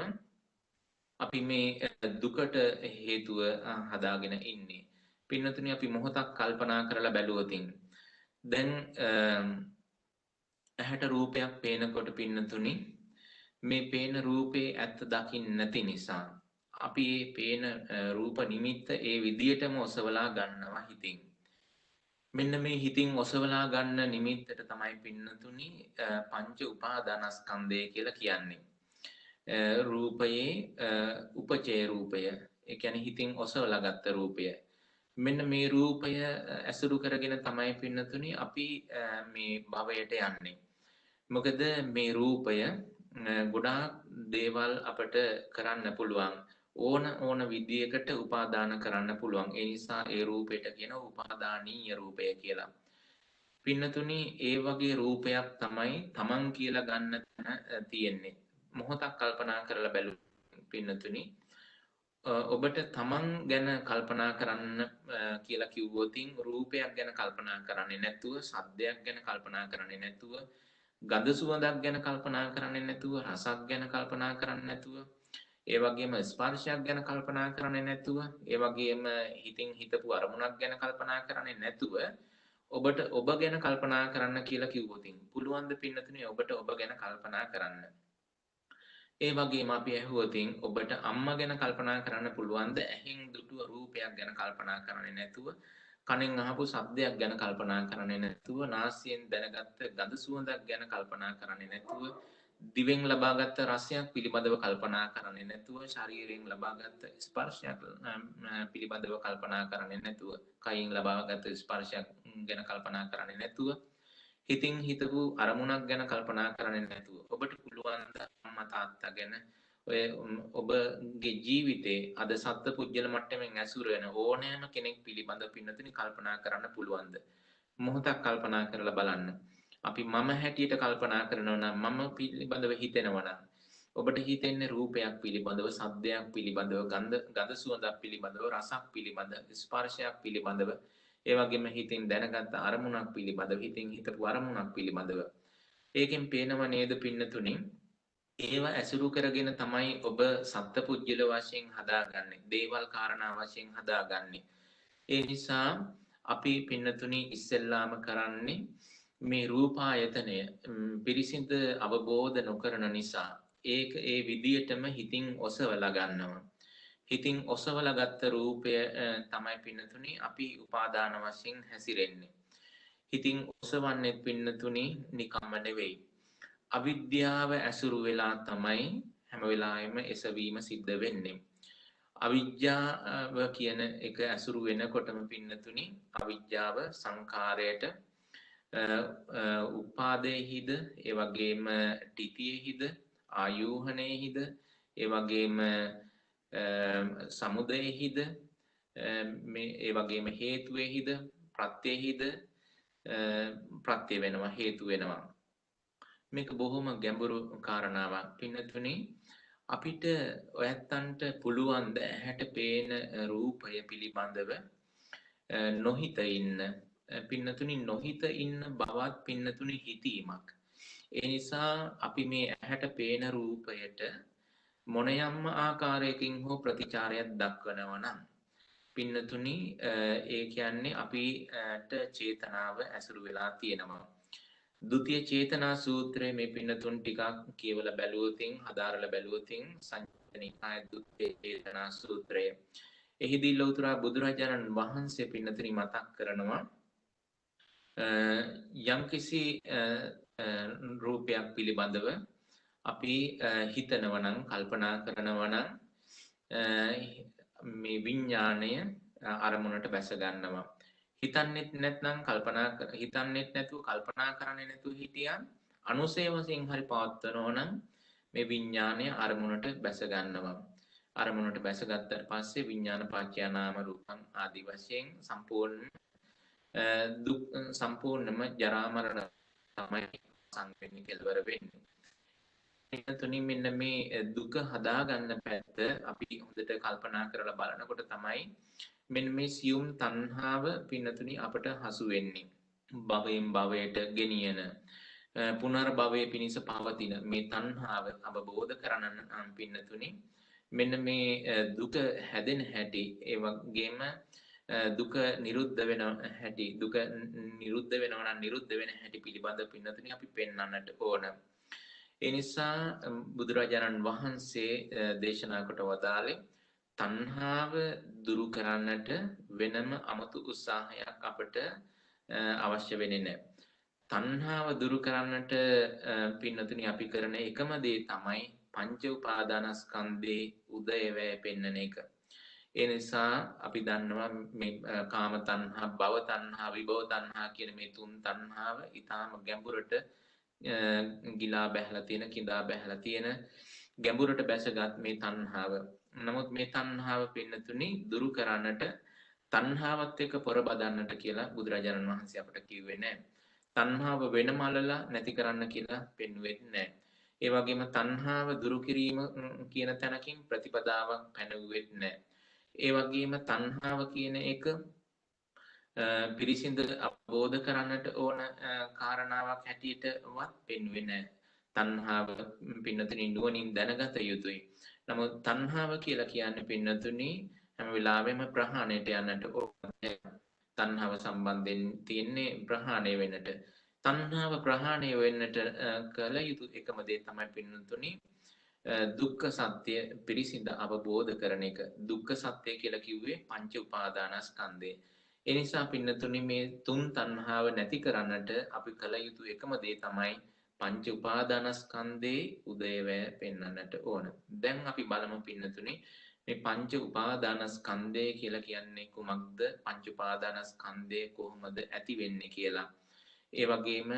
අපි මේ දුකට හේතුව හදාගෙන ඉන්නේ. පින්නතුනි අපි මොහොතක් කල්පනා කරලා බැලුවොතින් දැන් ඇහැට රූපයක් පේනකොට පින්නතුනි මේ පේන රූපේ ඇත්ත දකින්න නැති නිසා අපි මේ පේන රූප නිමිත්ත ඒ විදියටම ඔසවලා ගන්නවා හිතින්. මෙන්න මේ හිතින් ඔසවලා ගන්න නිමිත්තට තමයි පින්නතුනි පංච උපාදානස්කන්ධය කියලා කියන්නේ. රූපයේ උපචේ රූපය. ඒ කියන්නේ හිතින් ඔසවලා ගත්ත රූපය. මෙන්න මේ රූපය ඇසුරු කරගෙන තමයි පින්නතුනි අපි මේ භවයට යන්නේ. මොකද මේ රූපය ගොඩාක් දේවල් අපට කරන්න පුළුවන්. ඕන විදියකට උපාදාන කරන්න පුළුවන්. ඒ නිසා ඒ රූපයට කියන උපාදානීය රූපය කියලා. පින්නතුනි ඒ වගේ රූපයක් තමයි තමන් කියලා ගන්න තැන තියෙන්නේ. මොහොතක් කල්පනා කරලා බැලුවොත් පින්නතුනි ඔබට තමන් ගැන කල්පනා කරන්න කියලා කිව්වොතින් රූපයක් ගැන කල්පනා කරන්නේ නැතුව, සද්දයක් ගැන කල්පනා කරන්නේ නැතුව, ගඳ සුවඳක් ගැන කල්පනා කරන්නේ නැතුව, රසක් ගැන කල්පනා කරන්නේ නැතුව, ඒ වගේම ස්පර්ශයක් ගැන කල්පනා කරන්නේ නැතුව, ඒ වගේම හිතින් හිතපු අරමුණක් ගැන කල්පනා කරන්නේ නැතුව ඔබට ඔබ ගැන කල්පනා කරන්න කියලා කිව්වොතින් පුළුවන් ද පින්නතුනේ ඔබට ඔබ ගැන කල්පනා කරන්න? ඒ වගේම අපි ඇහුවොතින් ඔබට අම්මා ගැන කල්පනා කරන්න පුළුවන් ද ඇහෙන් දුටුව රූපයක් ගැන කල්පනා කරන්නේ නැතුව, කනෙන් අහපු ශබ්දයක් ගැන කල්පනා කරන්නේ නැතුව, නාසයෙන් දැනගත්ත ගඳ සුවඳක් ගැන කල්පනා කරන්නේ නැතුව, දිවෙන් ලබාගත් රසයක් පිළිබඳව කල්පනා කරන්නේ නැතුව, ශරීරයෙන් ලබාගත් ස්පර්ශයක් පිළිබඳව කල්පනා කරන්නේ නැතුව, කයින් ලබාගත් ස්පර්ශයක් ගැන කල්පනා කරන්නේ නැතුව, හිතින් හිතපු අරමුණක් ගැන කල්පනා කරන්නේ නැතුව ඔබට පුළුවන් අම්මා තාත්තා ගැන ඔය ඔබගේ ජීවිතේ අද සත්පුජ්‍යල මට්ටමින් ඇසුර වෙන ඕනෑම කෙනෙක් පිළිබඳව පින්නතුනි කල්පනා කරන්න පුළුවන්ද? මොහොතක් කල්පනා කරලා බලන්න. අපි මම හැටියට කල්පනා කරනවා නම් මම පිළිබඳව හිතෙනවා නම් ඔබට හිතෙන්නේ රූපයක් පිළිබඳව, සද්දයක් පිළිබඳව, ගඳ සුවඳක් පිළිබඳව, රසක් පිළිබඳව, ස්පර්ශයක් පිළිබඳව, ඒ වගේම හිතින් දැනගත්ත අරමුණක් පිළිබඳව, හිතින් හිතපු අරමුණක් පිළිබඳව. ඒකෙන් පේනව නේද පින්නතුනි? ඒව ඇසුරු කරගෙන තමයි ඔබ සත්පුජ්‍යල වශයෙන් හදාගන්නේ. දේවල් කාරණා වශයෙන් හදාගන්නේ. ඒ නිසා අපි පින්නතුනි ඉස්සෙල්ලාම කරන්නේ මේ රූපායතනය පිරිසිඳ අවබෝධ නොකරන නිසා ඒක ඒ විදියටම හිතින් ඔසවලා ගන්නවා. හිතින් ඔසවලා ගත්ත රූපය තමයි පින්නතුනි අපි උපාදාන වශයෙන් හැසිරෙන්නේ. හිතින් ඔසවන්නේ පින්නතුනි නිකම්ම නෙවෙයි. අවිද්‍යාව ඇසුරු වෙලා තමයි හැම වෙලාවෙම එසවීම සිද්ධ වෙන්නේ. අවිද්‍යාව කියන එක ඇසුරු වෙනකොටම පින්නතුනි අවිද්‍යාව සංඛාරයට උපාදේහිද ඒ වගේම ටිතියෙහිද ආයෝහණයෙහිද ඒ වගේම සමුදයෙහිද මේ ඒ වගේම හේතුවෙහිද ප්‍රත්‍යෙහිද ප්‍රත්‍ය වෙනවා හේතු වෙනවා. මේක බොහොම ගැඹුරු කාරණාවක් පින්නතුනි. අපිට ඔයත්තන්ට පුළුවන් ද ඇහැට පේන රූපය පිළිබඳව නොහිත ඉන්න? පින්නතුනි නොහිත ඉන්න බවත් පින්නතුනි හිතීමක්. ඒ නිසා අපි මේ ඇහැට පේන රූපයට මොනයම්ම ආකාරයකින් හෝ ප්‍රතිචාරයක් දක්වනවා නම් පින්නතුනි ඒ කියන්නේ අපිට චේතනාව ඇසුරු වෙලා තියෙනවා. ဒုတိ ය චේතනා සූත්‍රයේ මේ පින්නතුන් ටිකක් කියවලා බැලුවොතින් හදාරලා බැලුවොතින් සංයුත්ත නිකාය ဒုတိ ය චේතනා සූත්‍රය එහිදී ලෞතර බුදුරජාණන් වහන්සේ පින්නතුනි මතක් කරනවා යම්කිසි රූපයක් පිළිබඳව අපි හිතනවා නම් කල්පනා කරනවා නම් මේ විඥාණය අරමුණට බැස ගන්නවා. හිතන්නෙත් නැත්නම් හිතන්නෙත් නැතුව කල්පනා කරන්නේ නැතුව හිටියන් අනුසය වශයෙන් හරි පවත්වනවා නම් මේ විඥාණය අරමුණට බැස ගන්නවා. අරමුණට බැසගත්තට පස්සේ විඥාන පත්‍ය නාම රූපං ආදි වශයෙන් සම්පූර්ණම ජරා මරණ තමයි සංකේතී කෙලවර වෙන්නේ. එතනින් මෙන්න මේ දුක හදාගන්න පැත්ත අපි හොඳට කල්පනා කරලා බලනකොට තමයි මෙන්න මේ සියුම් තණ්හාව පින්නතුනි අපට හසු වෙන්නේ. භවයෙන් භවයට ගෙනියන පුනර්භවයේ පිණිස පවතින මේ තණ්හාව අවබෝධ කරගන්න නම් පින්නතුනි මෙන්න මේ දුක හැදෙන හැටි ඒ වගේම දුක නිරුද්ධ වෙන හැටි දුක නිරුද්ධ වෙනවා නම් නිරුද්ධ වෙන හැටි පිළිබඳ පින්නතුනි අපි පෙන්වන්නට ඕන. ඒ නිසා බුදුරජාණන් වහන්සේ දේශනා කොට වදාළේ තණ්හාව දුරු කරන්නට වෙනම 아무තු උත්සාහයක් අපට අවශ්‍ය වෙන්නේ නැහැ. තණ්හාව දුරු කරන්නට පින්නතුනි අපි කරන එකම දේ තමයි පංච උපාදානස්කන්ධේ උදයවැය පෙන්වන එක. ඒ නිසා අපි දන්නවා මේ කාම තණ්හා, භව තණ්හා, විභව තණ්හා කියන මේ තුන් තණ්හාව ඊටාම ගැඹුරට ගිලා බැහැලා තියෙන, කිඳා බැහැලා තියෙන ගැඹුරට බැසගත් මේ තණ්හාව. නමුත් මේ තණ්හාව පින්නතුනි දුරු කරන්නට තණ්හාවත් එක්ක පොර බදන්නට කියලා බුදුරජාණන් වහන්සේ අපට කිව්වේ නැහැ. තණ්හාව වෙනම අල්ලලා නැති කරන්න කියලා පෙන්වෙන්නේ නැහැ. ඒ වගේම තණ්හාව දුරු කිරීම කියන තැනකින් ප්‍රතිපදාවක් පැනවුවෙත් නැහැ. ඒ වගේම තණ්හාව කියන එක පිරිසිඳ අවබෝධ කරන්නට ඕන කාරණාවක් හැටියටවත් පෙන්වෙන්නේ නැහැ. තණ්හාව පින්නතුනි නුවණින් දැනගත යුතුයි. නමුත් තණ්හාව කියලා කියන්නේ පින්නතුනි හැම වෙලාවෙම ප්‍රහාණයට යන්නට ඕන. තණ්හාව සම්බන්ධයෙන් තියෙන්නේ ප්‍රහාණය වෙන්නට. තණ්හාව ප්‍රහාණය වෙන්නට කල යුතු එකම දේ තමයි පින්නතුනි දුක්ඛ සත්‍ය පිරිසිඳ අවබෝධ කරන එක. දුක්ඛ සත්‍ය කියලා කිව්වේ පංච උපාදානස්කන්ධය. ඒ නිසා පින්නතුනි මේ තුන් තණ්හාව නැති කරන්නට අපි කල යුතු එකම දේ තමයි පංච උපාදානස්කන්ධේ උදයවැය පෙන්වන්නට ඕන. දැන් අපි බලමු පින්නතුනි මේ පංච උපාදානස්කන්ධය කියලා කියන්නේ කුමක්ද? පංච උපාදානස්කන්ධය කොහොමද ඇති වෙන්නේ කියලා. ඒ වගේම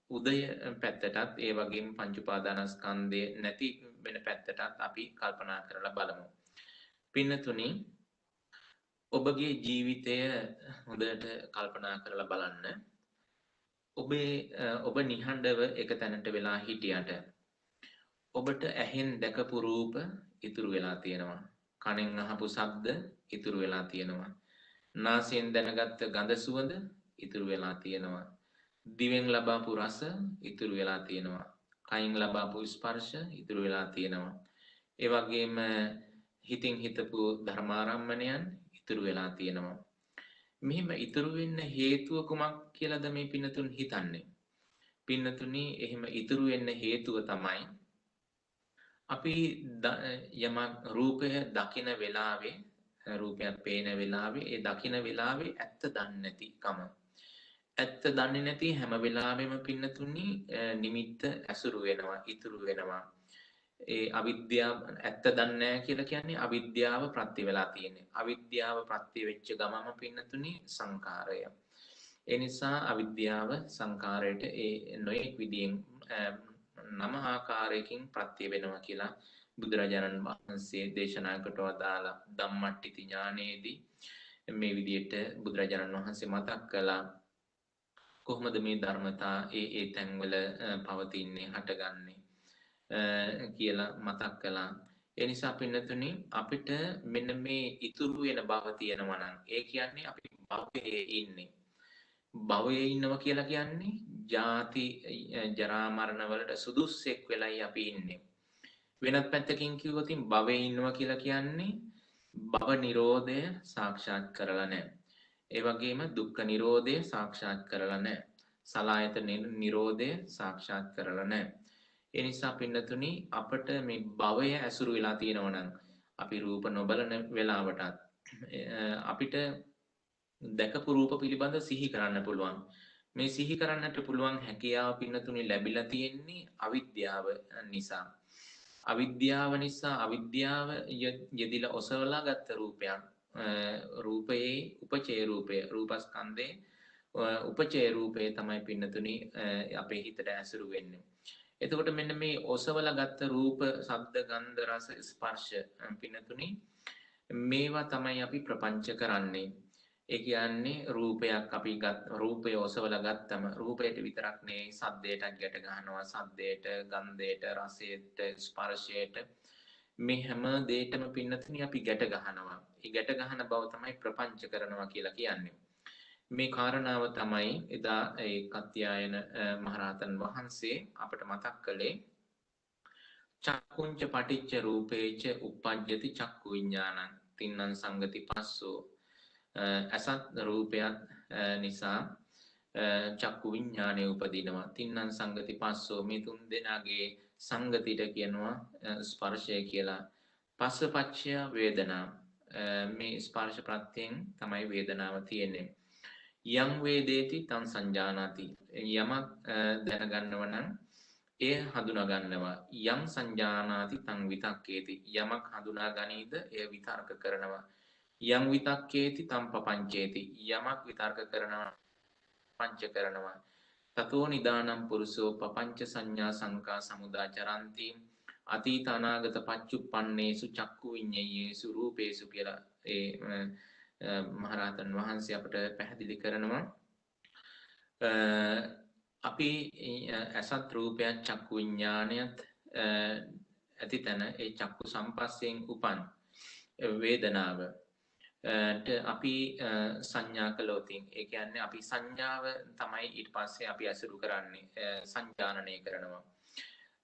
උදය පැත්තටත් ඒ වගේම පංච උපාදානස්කන්ධය නැති වෙන පැත්තටත් අපි කල්පනා කරලා බලමු. පින්නතුනි ඔබගේ ජීවිතය හොඳට කල්පනා කරලා බලන්න. ඔබ නිහඬව එක තැනට වෙලා හිටියට ඔබට ඇහෙන් දැකපු රූප ඉතුරු වෙලා තියෙනවා. කනෙන් අහපු ශබ්ද ඉතුරු වෙලා තියෙනවා. නාසයෙන් දැනගත්ත ගඳ සුවඳ ඉතුරු වෙලා තියෙනවා. දිවෙන් ලබාපු රස ඉතුරු වෙලා තියෙනවා. කයින් ලබාපු ස්පර්ශ ඉතුරු වෙලා තියෙනවා. ඒ වගේම හිතින් හිතපු ධර්මාරම්මණයන් ඉතුරු වෙලා තියෙනවා. මෙහෙම ඉතුරු වෙන්න හේතුව කුමක් කියලාද මේ පින්නතුන් හිතන්නේ? පින්නතුනි එහෙම ඉතුරු වෙන්න හේතුව තමයි අපි යමක් රූපය දකින වෙලාවේ රූපයක් පේන වෙලාවේ ඒ දකින වෙලාවේ ඇත්ත දන්නේ නැතිකම. ඇත්ත දන්නේ නැති හැම වෙලාවෙම පින්නතුනි නිමිත්ත ඇසුරු වෙනවා, ඉතුරු වෙනවා. ඒ අවිද්‍යාව ඇත්ත දන්නේ නැහැ කියලා කියන්නේ අවිද්‍යාව ප්‍රත්‍ය වෙලා තියෙන්නේ. අවිද්‍යාව ප්‍රත්‍ය වෙච්ච ගමම පින්නතුනි සංකාරය. ඒ නිසා අවිද්‍යාව සංකාරයට ඒ නොයෙක් විදියෙන් නම ආකාරයකින් ප්‍රත්‍ය වෙනවා කියලා බුදුරජාණන් වහන්සේ දේශනා කොට වදාලා ධම්මට්ඨිති ඥානයේදී මේ විදිහට බුදුරජාණන් වහන්සේ මතක් කළා කොහොමද මේ ධර්මතා ඒ තැන්වල පවතින්නේ හටගන්නේ කියලා මතක් කළා. ඒ නිසා පින්නතුනි අපිට මෙන්න මේ ඉතුරු වෙන බව තියෙනවා නම් ඒ කියන්නේ අපි භවයේ ඉන්නේ. භවයේ ඉන්නවා කියලා කියන්නේ ජාති ජරා මරණ වලට සුදුස්සෙක් වෙලයි අපි ඉන්නේ. වෙනත් පැත්තකින් කිව්වොත් භවයේ ඉන්නවා කියලා කියන්නේ භව නිරෝධය සාක්ෂාත් කරලා නැහැ. ඒ වගේම දුක්ඛ නිරෝධය සාක්ෂාත් කරලා නැහැ. සලායතන නිරෝධය සාක්ෂාත් කරලා නැහැ. ඒ නිසා පින්නතුනි අපිට මේ භවය ඇසුරු වෙලා තියෙනවා නම් අපි රූප නොබලන වෙලාවටත් අපිට දැකපු රූප පිළිබඳ සිහි කරන්න පුළුවන්. මේ සිහි කරන්නට පුළුවන් හැකියාව පින්නතුනි ලැබිලා තියෙන්නේ අවිද්‍යාව නිසා. අවිද්‍යාව නිසා අවිද්‍යාව යෙදිලා ඔසවලා ගත්ත රූපයක් රූපයේ උපචේ රූපය රූපස්කන්ධේ උපචේ රූපය තමයි පින්නතුනි අපේ හිතට ඇසුරු වෙන්නේ. එතකොට මෙන්න මේ ඔසවලා ගත්ත රූප, ශබ්ද, ගන්ධ, රස, ස්පර්ශ පින්නතුනි මේවා තමයි අපි ප්‍රපංච කරන්නේ. ඒ කියන්නේ රූපයක් අපි රූපය ඔසවලා ගත්තම රූපයට විතරක් නෙවෙයි සද්දයටත් ගැට ගන්නවා, සද්දයට, ගන්ධයට, රසයට, ස්පර්ශයට මේ හැම දෙයකම පින්නතුනි අපි ගැට ගන්නවා. ඒ ගැට ගන්න බව තමයි ප්‍රපංච කරනවා කියලා කියන්නේ. මේ කාරණාව තමයි එදා ඒ කත්යායන මහරහතන් වහන්සේ අපට මතක් කළේ චක්කුංච පටිච්ච රූපේච uppajjati චක්කු විඥානං තින්නං සංගති පස්සෝ අසත් රූපයක් නිසා චක්කු විඥානය උපදිනවා තින්නං සංගති පස්සෝ මේ තුන් දෙනාගේ සංගතියට කියනවා ස්පර්ශය කියලා පස්සපච්චය වේදනා මේ ස්පර්ශ ප්‍රත්‍යයෙන් තමයි වේදනාව තියෙන්නේ යම් වේදේති තං සංජානාති යමක් දැනගන්නව නම් එය හඳුනා ගන්නවා යම් සංජානාති තං විතක්කේති යමක් හඳුනා ගනීද එය විතර්ක කරනවා යම් විතක්කේති තම් පපංචේති යමක් විතර්ක කරනවා පංච කරනවා තතෝ නිදානම් පුරුෂෝ පපංච සංඥා සංකා සමුදා චරಂತಿ අතීත අනාගත පච්චුප්පන්නේසු චක්කු විඤ්ඤයේසු රූපේසු කියලා ඒ මහරහතන් වහන්සේ අපට පැහැදිලි කරනවා අපි අසත් රූපයක් චක්කු විඥානයත් ඇති තැන ඒ චක්කු සම්පස්යෙන් උපන් වේදනාව අපි සංඥා කළොතින් ඒ කියන්නේ අපි සංඥාව තමයි ඊට පස්සේ අපි අසුරු කරන්නේ සංජානනය කරනවා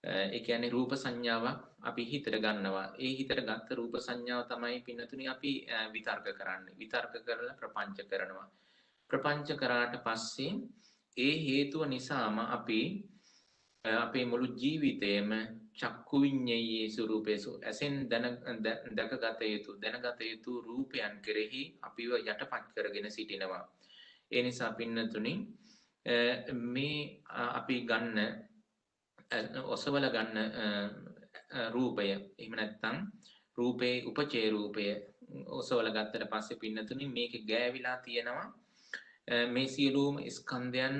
ඒ කියන්නේ රූප සංඥාවක් අපි හිතට ගන්නවා ඒ හිතට ගත්ත රූප සංඥාව තමයි පින්නතුනි අපි විතර්ක කරන්නේ විතර්ක කරලා ප්‍රපංච කරනවා ප්‍රපංච කරාට පස්සේ ඒ හේතුව නිසාම අපි අපේ මුළු ජීවිතේම චක්කු විඤ්ඤයේ ස්වරූපේසු ඇසෙන් දැකගත යුතු දැනගත යුතු රූපයන් කෙරෙහි අපිව යටපත් කරගෙන සිටිනවා ඒ නිසා පින්නතුනි මේ අපි ගන්න ඔසවල ගන්න රූපය එහෙම නැත්නම් රූපේ උපචේ රූපය ඔසවල ගත්තට පස්සේ පින්නතුනි මේක ගෑවිලා තියෙනවා මේ සියලුම ස්කන්ධයන්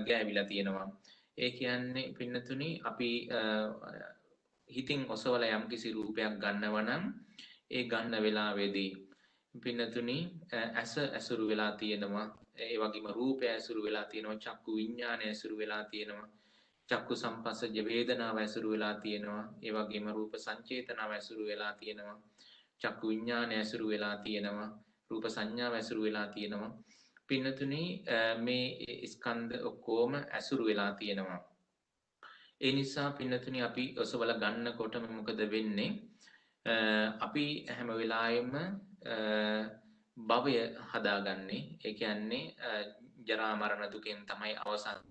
ගෑවිලා තියෙනවා ඒ කියන්නේ පින්නතුනි අපි හිතින් ඔසවලා යම්කිසි රූපයක් ගන්නවා නම් ඒ ගන්න වෙලාවේදී පින්නතුනි ඇස ඇසුරු වෙලා තියෙනවා ඒ වගේම රූපය ඇසුරු වෙලා තියෙනවා චක්කු විඥානය ඇසුරු වෙලා තියෙනවා චක්කු සම්පස්සජ වේදනාව ඇසුරු වෙලා තියෙනවා ඒ වගේම රූප සංචේතනාව ඇසුරු වෙලා තියෙනවා චක්කු විඥානය ඇසුරු වෙලා තියෙනවා රූප සංඥාව ඇසුරු වෙලා තියෙනවා පින්නතුනි මේ ස්කන්ධ ඔක්කොම ඇසුරු වෙලා තියෙනවා ඒ නිසා පින්නතුනි අපි ඔසවල ගන්නකොටම මොකද වෙන්නේ අපි හැම වෙලාවෙම භවය හදාගන්නේ ඒ කියන්නේ ජරා මරණ දුකෙන් තමයි අවසන්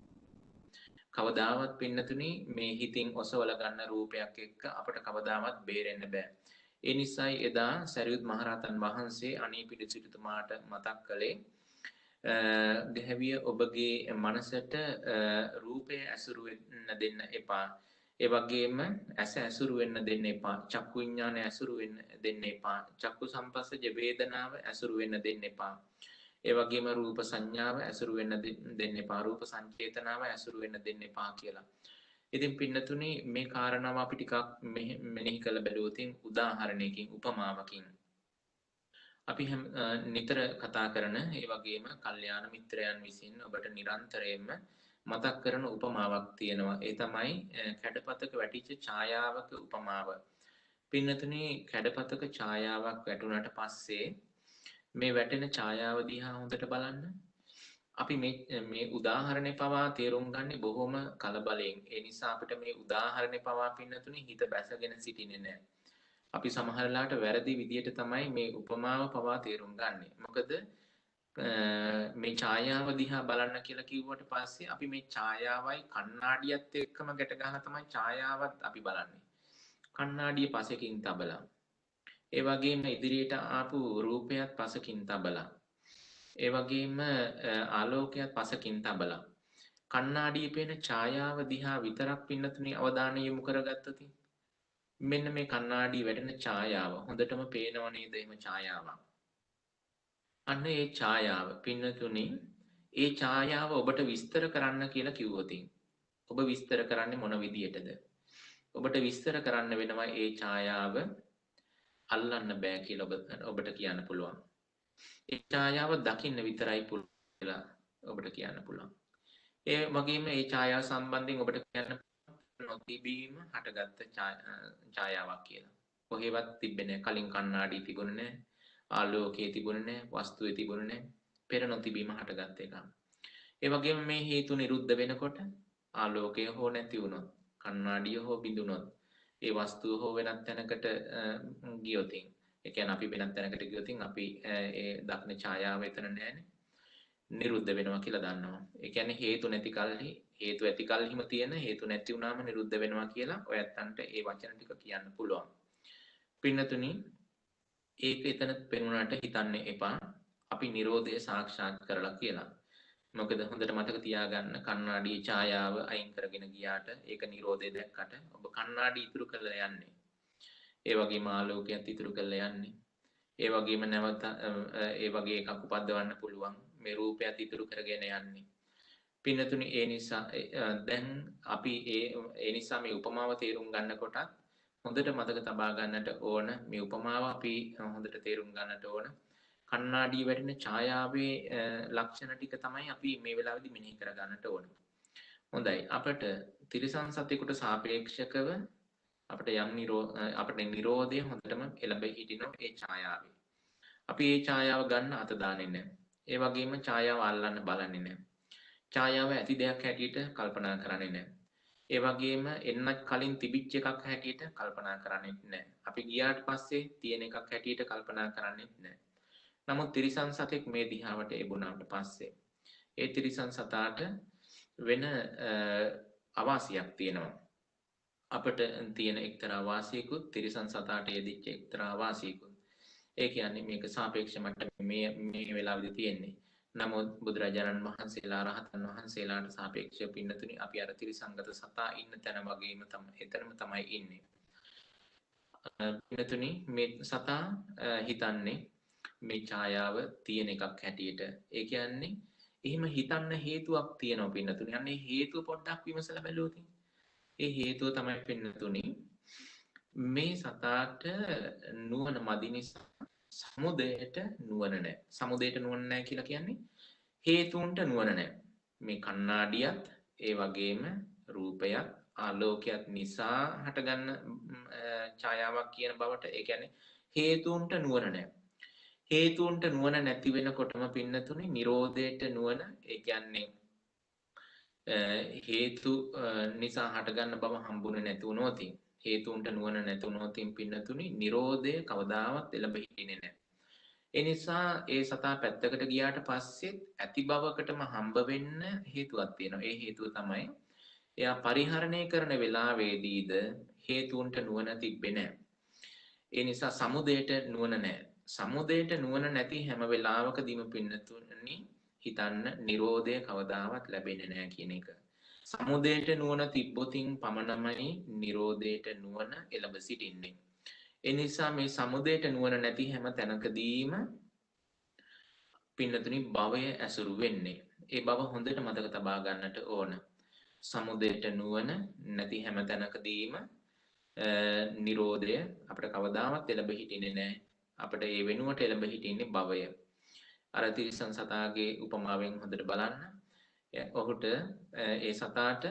කවදාවත් පින්නතුනි මේ හිතින් ඔසවල ගන්න රූපයක් එක්ක අපට කවදාවත් බේරෙන්න බෑ ඒ නිසායි එදා සරියුත් මහරහතන් වහන්සේ අනීපිඬු සිටුතුමාට මතක් කළේ ගැහැවිය ඔබගේ මනසට රූපය ඇසුරු වෙන්න දෙන්න එපා ඒ වගේම ඇස ඇසුරු වෙන්න දෙන්න එපා චක්කු විඥානය ඇසුරු වෙන්න දෙන්න එපා චක්කු සම්පස්සජ වේදනාව ඇසුරු වෙන්න දෙන්න එපා ඒ වගේම රූප සංඥාව ඇසුරු වෙන්න දෙන්න එපා රූප සංචේතනාව ඇසුරු වෙන්න දෙන්න එපා කියලා. ඉතින් පින්නතුනි මේ කාරණාව අපි ටිකක් මෙනෙහි කළ බැලුවොත් උදාහරණයකින් උපමාවකින් අපි නිතර කතා කරන ඒ වගේම කල්යාණ මිත්‍රයන් විසින් ඔබට නිරන්තරයෙන්ම මතක් කරන උපමාවක් තියෙනවා. ඒ තමයි කැඩපතක වැටිච්ච ඡායාවක උපමාව. පින්නතුනි කැඩපතක ඡායාවක් වැටුණාට පස්සේ මේ වැටෙන ඡායාව දිහා හොඳට බලන්න. අපි මේ උදාහරණේ පවා තේරුම් ගන්නේ බොහොම කලබලෙන්. ඒ නිසා අපිට මේ උදාහරණේ පවා පින්නතුනේ හිත බැසගෙන සිටින්නේ නැහැ. අපි සමහරලාට වැරදි විදියට තමයි මේ උපමාව පවා තේරුම් ගන්නෙ. මොකද මේ ඡායාව දිහා බලන්න කියලා කිව්වට පස්සේ අපි මේ ඡායාවයි කණ්ණාඩියත් එක්කම ගැට ගහලා තමයි ඡායාවත් අපි බලන්නේ. කණ්ණාඩිය පසකින් තබලා. ඒ වගේම ඉදිරියට ආපු රූපයත් පසකින් තබලා. ඒ වගේම ආලෝකයත් පසකින් තබලා. කණ්ණාඩියේ පේන ඡායාව දිහා විතරක් පින්නතුනේ අවධානය යොමු කරගත්තොත් මෙන්න මේ කණ්ණාඩියේ වැටෙන ඡායාව හොඳටම පේනව නේද එහෙම ඡායාවක්. අන්න ඒ ඡායාව පින්නතුනේ ඒ ඡායාව ඔබට විස්තර කරන්න කියලා කිව්වොත් ඔබ විස්තර කරන්නේ මොන විදියටද? ඔබට විස්තර කරන්න වෙනවා ඒ ඡායාව අල්ලන්න බෑ කියලා ඔබට කියන්න පුළුවන්. ඒ ඡායාව දකින්න විතරයි පුළුවන් කියලා ඔබට කියන්න පුළුවන්. ඒ වගේම ඒ ඡායාව සම්බන්ධයෙන් ඔබට කියන්න නොතිබීම හටගත්ත ඡායාවක් කියලා. කොහෙවත් තිබෙන්නේ නැහැ. කලින් කණ්ණාඩි තිබුණේ නැහැ. ආලෝකයේ තිබුණේ නැහැ. වස්තුවේ තිබුණේ නැහැ. පෙර නොතිබීම හටගත් එකක්. ඒ වගේම මේ හේතු නිරුද්ධ වෙනකොට ආලෝකය හෝ නැති වුණොත්, කණ්ණාඩිය හෝ බිඳුනොත්, ඒ වස්තුව හෝ වෙනත් තැනකට ගියොත්, ඒ කියන්නේ අපි වෙනත් තැනකට ගියොත් අපි ඒ දක්න ඡායාව එතන නැහැනේ. නිරුද්ධ වෙනවා කියලා දන්නවා. ඒ කියන්නේ හේතු නැති කල්හි හේතු ඇති කල්හිම තියෙන හේතු නැති වුණාම නිරුද්ධ වෙනවා කියලා ඔයත්තන්ට ඒ වචන ටික කියන්න පුළුවන්. පින්නතුනි ඒක එතන පෙනුනට හිතන්න එපා අපි Nirodha සාක්ෂාත් කරලා කියලා. මොකද හොඳට මතක තියාගන්න කණ්ණාඩියේ ඡායාව අයින් කරගෙන ගියාට ඒක Nirodha දැක්කට ඔබ කණ්ණාඩි ඉතුරු කරලා යන්නේ. ඒ වගේම ආලෝකයක් ඉතුරු කරලා යන්නේ. ඒ වගේම නැවත ඒ වගේ එකක් උපදවන්න පුළුවන්. මේ රූපයත් ඉතුරු කරගෙන යන්නේ. පින්නතුනි ඒ නිසා දැන් අපි ඒ නිසා මේ උපමාව තේරුම් ගන්නකොටත් හොඳට මතක තබා ගන්නට ඕන මේ උපමාව අපි හොඳට තේරුම් ගන්නට ඕන. කණ්ණාඩියේ වැටෙන ඡායාවේ ලක්ෂණ ටික තමයි අපි මේ වෙලාවේදී මෙනෙහි කර ගන්නට ඕන. හොඳයි අපිට තිරිසන් සතෙකුට සාපේක්ෂකව අපිට අපිට නිරෝධය හොඳටම එළඹ හිටිනවා ඒ ඡායාවේ. අපි ඒ ඡායාව ගන්න අත දාන්නේ නැහැ. ඒ වගේම ඡායාව අල්ලන්න බලන්නේ නැහැ. ඡායාව ඇති දෙයක් හැටියට කල්පනා කරන්නේ නැහැ. ඒ වගේම එන්නත් කලින් තිබිච්ච එකක් හැටියට කල්පනා කරන්නේ නැහැ. අපි ගියාට පස්සේ තියෙන එකක් හැටියට කල්පනා කරන්නේ නැහැ. නමුත් තිරිසන් සතෙක් මේ දිහාවට එබුණාට පස්සේ ඒ තිරිසන් සතාට වෙන අවාසියක් තියෙනවා. අපට තියෙන එක්තරා වාසියකුත් තිරිසන් සතාට යෙදිච්ච එක්තරා වාසියකුත්. ඒ කියන්නේ මේක සාපේක්ෂ මට්ටමේ මේ වෙලාවේදී තියෙන්නේ. නමුත් බුදුරජාණන් වහන්සේලා රහතන් වහන්සේලාට සාපේක්ෂව පින්නතුනි අපි අර තිරිසංගත සතා ඉන්න තැන වගේම තමයි එතනම තමයි ඉන්නේ. පින්නතුනි මේ සතා හිතන්නේ මේ ඡායාව තියෙන එකක් හැටියට. ඒ කියන්නේ එහෙම හිතන්න හේතුවක් තියෙනවා පින්නතුනි. අන්නේ හේතුව පොඩ්ඩක් විමසලා බැලුවොත් ඒ හේතුව තමයි පින්නතුනි මේ සතාට නුවණ මදි නිසා සමුදයට නුවණ නැහැ. සමුදයට නුවණ නැහැ කියලා කියන්නේ හේතුන්ට නුවණ නැහැ. මේ කණ්ණාඩියත් ඒ වගේම රූපයත් ආලෝකයක් නිසා හටගන්න ඡායාවක් කියන බවට ඒ කියන්නේ හේතුන්ට නුවණ නැහැ. හේතුන්ට නුවණ නැති වෙනකොටම පින්නතුනේ Nirodheට නුවණ ඒ කියන්නේ හේතු නිසා හටගන්න බව හම්බුනේ නැති වුණොත් හේතුන්ට නුවණ නැතුනොත් පින්නතුනි Nirodhe කවදාවත් එළඹ හිටින්නේ නැහැ. ඒ නිසා ඒ සතා පැත්තකට ගියාට පස්සෙත් ඇති බවකටම හම්බ වෙන්න හේතුවක් තියෙනවා. ඒ හේතුව තමයි එයා පරිහරණය කරන වෙලාවේදීද හේතුන්ට නුවණ තිබ්බේ නැහැ. ඒ නිසා සමුදයට නුවණ නැහැ. සමුදයට නුවණ නැති හැම වෙලාවකදීම පින්නතුනි හිතන්න Nirodhe කවදාවත් ලැබෙන්නේ නැහැ කියන එක. සමුදයට නුවණ තිබ්බොතින් පමණමයි Nirodheට නුවණ එළඹ සිටින්නේ. ඒ නිසා මේ සමුදයට නුවණ නැති හැම තැනකදීම පින්නතුනි භවය ඇසුරු වෙන්නේ. ඒ බව හොඳට මතක තබා ගන්නට ඕන. සමුදයට නුවණ නැති හැම තැනකදීම Nirodhe අපිට කවදාවත් එළඹ හිටින්නේ නැහැ. අපිට ඒ වෙනුවට එළඹ හිටින්නේ භවය. අර තිරිසන් සතාගේ උපමාවෙන් හොඳට බලන්න. ඔහුට ඒ සතාට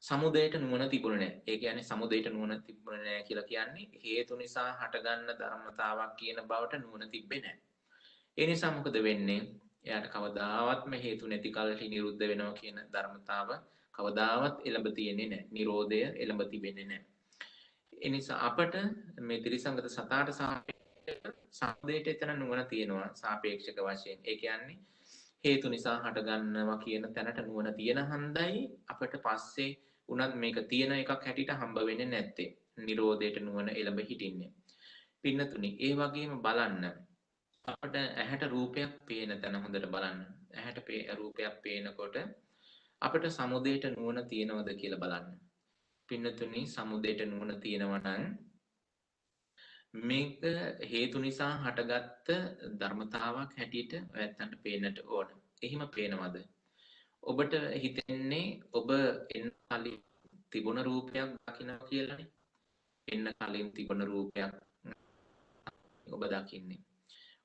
සමුදයට නුවණ තිබුණේ නැහැ. ඒ කියන්නේ සමුදයට නුවණ තිබුණේ නැහැ කියලා කියන්නේ හේතු නිසා හටගන්න ධර්මතාවක් කියන බවට නුවණ තිබ්බේ නැහැ. ඒ නිසා මොකද වෙන්නේ? එයාට කවදාවත්ම හේතු නැති කලට නිරුද්ධ වෙනවා කියන ධර්මතාව කවදාවත් එළඹ තියෙන්නේ නැහැ. නිරෝධය එළඹ තිබෙන්නේ නැහැ. ඒ නිසා අපට මේ ත්‍රිසංගත සතාට සමුදයට එතන නුවණ තියෙනවා සාපේක්ෂක වශයෙන්. ඒ කියන්නේ හේතු නිසා හටගන්නවා කියන තැනට නුවණ තියෙන හන්දයි අපට පස්සේ උනත් මේක තියෙන එකක් හැටියට හම්බ වෙන්නේ නැත්තේ. නිරෝධයට නුවණ එළඹ හිටින්නේ. පින්නතුනි ඒ වගේම බලන්න අපට ඇහැට රූපයක් පේන තැන හොඳට බලන්න. ඇහැට රූපයක් පේනකොට අපට සමුදයට නුවණ තියෙනවද කියලා බලන්න. පින්නතුනි සමුදයට නුවණ තියෙනවා නම් මේක හේතු නිසා හටගත්ත ධර්මතාවක් හැටියට ඔයත්තන්ට පේන්නට ඕන. එහෙම පේනවද? ඔබට හිතෙන්නේ ඔබ එන්න කලින් තිබුණ රූපයක් දකිනවා කියලානේ. එන්න කලින් තිබුණ රූපයක් ඔබ දකින්නේ.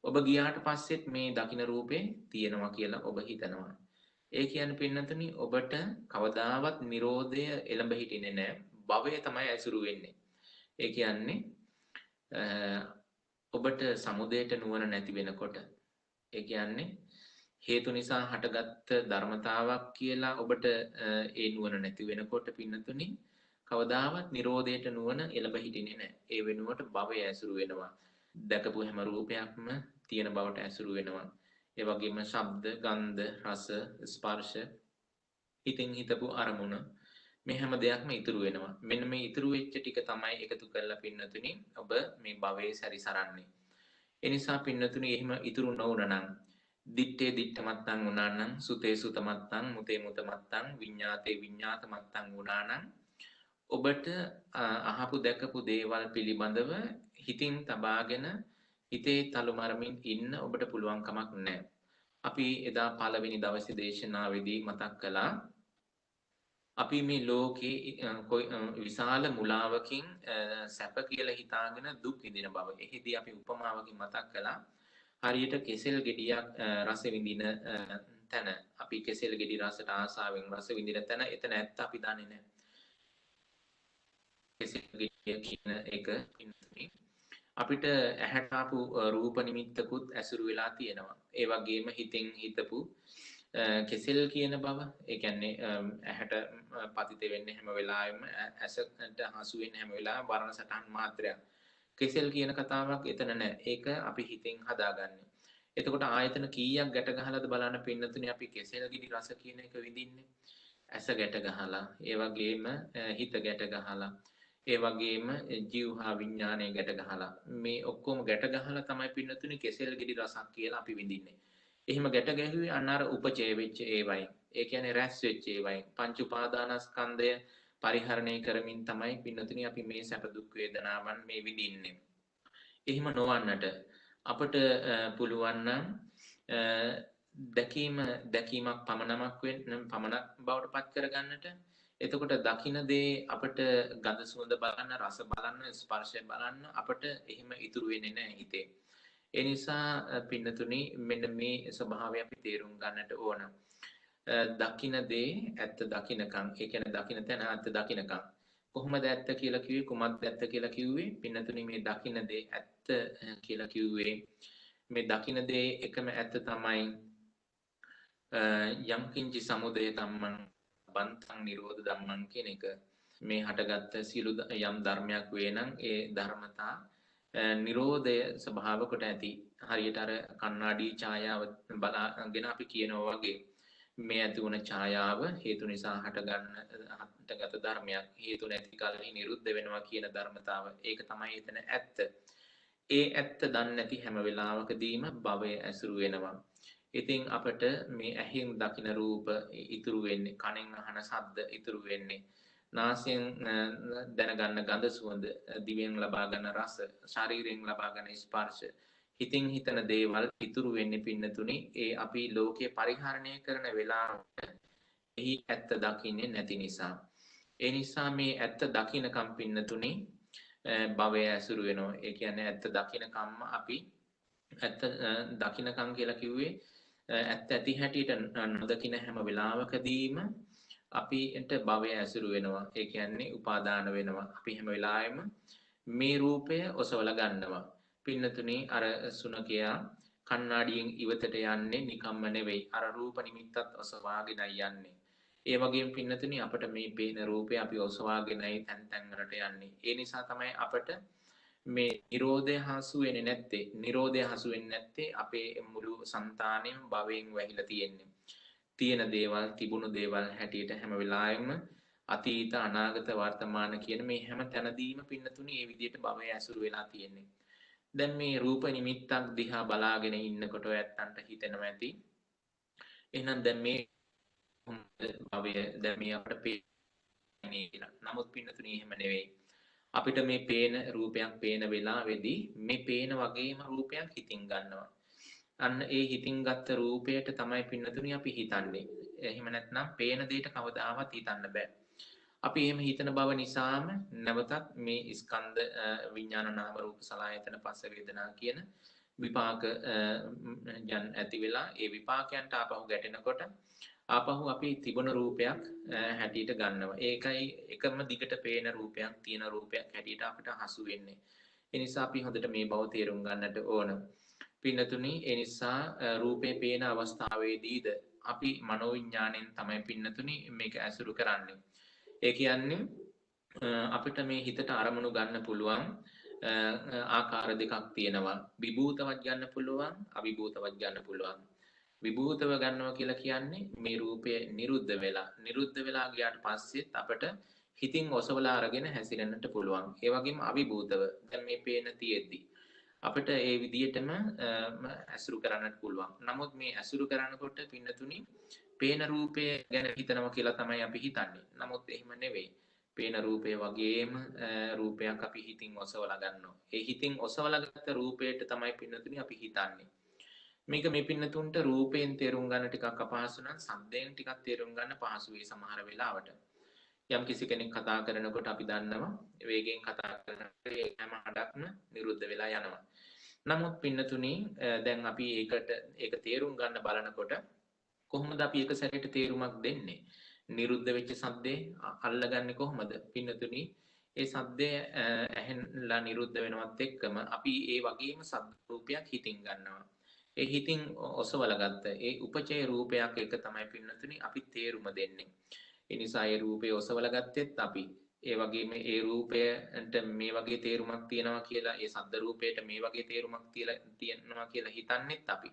ඔබ ගියාට පස්සෙත් මේ දකින රූපේ තියෙනවා කියලා ඔබ හිතනවා. ඒ කියන්නේ පින්නතුනි ඔබට කවදාවත් Nirodha එළඹ හිටින්නේ නැහැ. භවය තමයි ඇසුරු වෙන්නේ. ඒ කියන්නේ ඔබට සමුදයට නුවණ නැති වෙනකොට ඒ කියන්නේ හේතු නිසා හටගත්ත ධර්මතාවක් කියලා ඔබට ඒ නුවණ නැති වෙනකොට පින්නතුනි කවදාවත් Nirodhaයට නුවණ එළඹ හිටින්නේ නැහැ. ඒ වෙනුවට භවය ඇසුරු වෙනවා. දැකපු හැම රූපයක්ම තියෙන බවට ඇසුරු වෙනවා. ඒ වගේම ශබ්ද, ගන්ධ, රස, ස්පර්ශ හිතින් හිතපු අරමුණ මේ හැම දෙයක්ම ඉතුරු වෙනවා. මෙන්න මේ ඉතුරු වෙච්ච ටික තමයි එකතු කරලා පින්නතුනි ඔබ මේ භවයේ සැරිසරන්නේ. ඒ නිසා පින්නතුනි එහෙම ඉතුරු නොවුනනම් දිත්තේ දිත්තමත්තං වුණානම් සුතේ සුතමත්තං මුතේ මුතමත්තං විඤ්ඤාතේ විඤ්ඤාතමත්තං වුණානම් ඔබට අහපු දැකපු දේවල් පිළිබඳව හිතින් තබාගෙන හිතේ තලු මරමින් ඉන්න ඔබට පුළුවන් කමක් නැහැ. අපි එදා පළවෙනි දවසේ දේශනාවේදී මතක් කළා අපි මේ ලෝකේ විශාල මුලාවකින් සැප කියලා හිතාගෙන දුක් විඳින බව. එහිදී අපි උපමාවකින් මතක් කළා හරියට කෙසෙල් ගෙඩියක් රස විඳින තැන අපි කෙසෙල් ගෙඩි රසට ආසාවෙන් රස විඳින තැන එතන ඇත්ත අපි දන්නේ නැහැ. කෙසෙල් ගෙඩිය කියන එක අපිට ඇහැට ආපු රූප නිමිත්තකුත් ඇසුරු වෙලා තියෙනවා. ඒ වගේම හිතෙන් හිතපු කෙසෙල් කියන බව, ඒ කියන්නේ ඇහැට පතිත වෙන්නේ හැම වෙලාවෙම ඇසට හසු වෙන්නේ හැම වෙලාවෙම වර්ණ සටහන් මාත්‍රයක්. කෙසෙල් කියන කතාවක් එතන නැහැ. ඒක අපි හිතෙන් හදාගන්නේ. එතකොට ආයතන කීයක් ගැට ගහලාද බලන්න පින්නතුනේ අපි කෙසෙල් ගිනි රස කියන එක විඳින්නේ. ඇස ගැට ගහලා, ඒ වගේම හිත ගැට ගහලා, ඒ වගේම ජීවහා විඥානය ගැට ගහලා මේ ඔක්කොම ගැට ගහලා තමයි පින්නතුනේ කෙසෙල් ගෙඩි රසක් කියලා අපි විඳින්නේ. එහෙම ගැට ගැහුවේ අන්න අර උපචේ වෙච්ච ඒවයි. ඒ කියන්නේ රැස් වෙච්ච ඒවයි. පංච උපාදානස්කන්ධය පරිහරණය කරමින් තමයි පින්නතුනේ අපි මේ සැප දුක් වේදනාවන් මේ විඳින්නේ. එහෙම නොවන්නට අපට පුළුවන් නම් දැකීමක් පමණක් පමණක් බවට පත් කරගන්නට. එතකොට දකින දේ අපට ගඳ සුවඳ බලන්න, රස බලන්න, ස්පර්ශය බලන්න අපට එහෙම ඉතුරු වෙන්නේ නැහැ හිතේ. ඒ නිසා පින්නතුනි මෙන්න මේ ස්වභාවය අපි තේරුම් ගන්නට ඕන. දකින දේ ඇත්ත දකින්නකම්, ඒ කියන්නේ දකින තැන ඇත්ත දකින්නකම්. කොහොමද ඇත්ත කියලා කිව්වේ? කුමක්ද ඇත්ත කියලා කිව්වේ? පින්නතුනි මේ දකින දේ ඇත්ත කියලා කිව්වේ මේ දකින දේ එකම ඇත්ත තමයි යම් කිංචි සමුදය ධම්මං බන්තං නිරෝධ ධම්මං කියන එක. මේ හටගත්ත සියලු යම් ධර්මයක් වේ නම් ඒ ධර්මතා නිරෝධය ස්වභාව කොට ඇති. හරියට අර කණ්ණාඩි ඡායාව බලාගෙන අපි කියනවා වගේ මේ ඇති වුණ ඡායාව හේතු නිසා හටගත් ධර්මයක්. හේතු නැති කල්හි නිරුද්ධ වෙනවා කියන ධර්මතාව. ඒක තමයි එතන ඇත්ත. ඒ ඇත්ත දන්නේ නැති හැම වෙලාවකදීම භවය ඇසුරු වෙනවා. ඉතින් අපට මේ ඇහෙන් දකින රූප ඉතුරු වෙන්නේ, කනෙන් අහන ශබ්ද ඉතුරු වෙන්නේ, නාසයෙන් දැනගන්න ගඳ සුවඳ, දිවෙන් ලබා ගන්න රස, ශරීරයෙන් ලබා ගන්න ස්පර්ශ, හිතින් හිතන දේවල් ඉතුරු වෙන්නේ පින්නතුනි ඒ අපි ලෝකේ පරිහරණය කරන වෙලාවට එහි ඇත්ත දකින්නේ නැති නිසා. ඒ නිසා මේ ඇත්ත දකින්නකම් පින්නතුනි භවය ඇසුරු වෙනවා. ඒ කියන්නේ ඇත්ත දකින්නකම්ම අපි ඇත්ත දකින්නකම් කියලා කිව්වේ ඇත්ත ඇති හැටියට නොදකින හැම වෙලාවකදීම අපිට භවය ඇසුරු වෙනවා. ඒ කියන්නේ උපාදාන වෙනවා. අපි හැම වෙලාවෙම මේ රූපය ඔසවලා ගන්නවා. පින්නතුනි අර සුනකයා කණ්ණාඩියෙන් ඉවතට යන්නේ නිකම්ම නෙවෙයි. අර රූප නිමිත්තත් ඔසවාගෙන යන්නේ. ඒ වගේම පින්නතුනි අපිට මේ පේන රූපය අපි ඔසවාගෙනයි තැන් තැන් වලට යන්නේ. ඒ නිසා තමයි අපිට මේ නිරෝධය හසු වෙන්නේ නැත්තේ. නිරෝධය හසු වෙන්නේ නැත්තේ අපේ මුළු సంతානෙම භවයෙන් වැහිලා තියෙන්නේ. තියෙන දේවල් තිබුණු දේවල් හැටියට හැම වෙලාවෙම අතීත අනාගත වර්තමාන කියන මේ හැම තැනදීම පින්නතුනි මේ විදිහට භවය ඇසුරු වෙලා තියෙන්නේ. දැන් මේ රූප නිමිත්තක් දිහා බලාගෙන ඉන්නකොට ඔයත්තන්ට හිතෙනවා ඇති. එහෙනම් දැන් මේ භවය දැන් මේ අපිට පේන්නේ කියලා. නමුත් පින්නතුනි එහෙම නෙවෙයි. අපිට මේ පේන රූපයක් පේන වෙලාවේදී මේ පේන වගේම රූපයක් හිතින් ගන්නවා. අන්න ඒ හිතින් ගත්ත රූපයට තමයි පින්නතුනි අපි හිතන්නේ. එහෙම නැත්නම් පේන දෙයට කවදාවත් හිතන්න බෑ. අපි එහෙම හිතන බව නිසාම නැවතත් මේ ස්කන්ධ විඥාන නාම රූප සලආයතන පස්ස වේදනා කියන විපාක යන් ඇති වෙලා ඒ විපාකයන්ට ආපහු ගැටෙනකොට ආපහු අපි තිබුණ රූපයක් හැටියට ගන්නවා. ඒකයි එකම දිගට පේන රූපයක් තියෙන රූපයක් හැටියට අපිට හසු වෙන්නේ. ඒ නිසා අපි හොඳට මේ බව තේරුම් ගන්නට ඕන. පින්නතුනි ඒ නිසා රූපේ පේන අවස්ථාවේදීද අපි මනෝවිඥාණයෙන් තමයි පින්නතුනි මේක ඇසුරු කරන්නේ. ඒ කියන්නේ අපිට මේ හිතට අරමුණු ගන්න පුළුවන් ආකාර දෙකක් තියෙනවා. විභූතවත් ගන්න පුළුවන්, අවිභූතවත් ගන්න පුළුවන්. විභූතව ගන්නවා කියලා කියන්නේ මේ රූපය නිරුද්ධ වෙලා ගියාට පස්සෙත් අපිට හිතින් ඔසවලා අරගෙන හැසිරෙන්නට පුළුවන්. ඒ වගේම අවිභූතව දැන් මේ පේන තියෙද්දි අපිට ඒ විදිහටම ඇසුරු කරන්නට පුළුවන්. නමුත් මේ ඇසුරු කරනකොට පින්නතුනි පේන රූපය ගැන හිතනවා කියලා තමයි අපි හිතන්නේ. නමුත් එහෙම නෙවෙයි. පේන රූපය වගේම රූපයක් අපි හිතින් ඔසවලා ගන්නවා. ඒ හිතින් ඔසවලා ගත්ත රූපයට තමයි පින්නතුනි අපි හිතන්නේ. මේක මේ පින්නතුන්ට රූපයෙන් තේරුම් ගන්න ටිකක් අපහසු නම් සද්දයෙන් ටිකක් තේරුම් ගන්න පහසු වෙයි සමහර වෙලාවට. යම් කිසි කෙනෙක් කතා කරනකොට අපි දන්නවා වේගෙන් කතා කරනකොට ඒ හැම හඩක්ම නිරුද්ධ වෙලා යනවා. නමුත් පින්නතුනි දැන් අපි ඒක තේරුම් ගන්න බලනකොට කොහොමද අපි එක සැරේට තේරුමක් දෙන්නේ? නිරුද්ධ වෙච්ච සද්දේ අල්ලගන්නේ කොහොමද? පින්නතුනි ඒ සද්දේ ඇහෙන්ලා නිරුද්ධ වෙනවත් එක්කම අපි ඒ වගේම සද්ද රූපයක් හිතින් ගන්නවා. ඒ හිතින් ඔසවලා ගත්ත ඒ උපචේ රූපයක් එක තමයි පින්නතුනි අපි තේරුම දෙන්නේ. ඒ නිසා ඒ රූපේ ඔසවලා ගත්තෙත් අපි ඒ වගේම ඒ රූපයට මේ වගේ තේරුමක් තියෙනවා කියලා ඒ සද්ද රූපයට මේ වගේ තේරුමක් තියෙනවා කියලා හිතන්නෙත් අපි.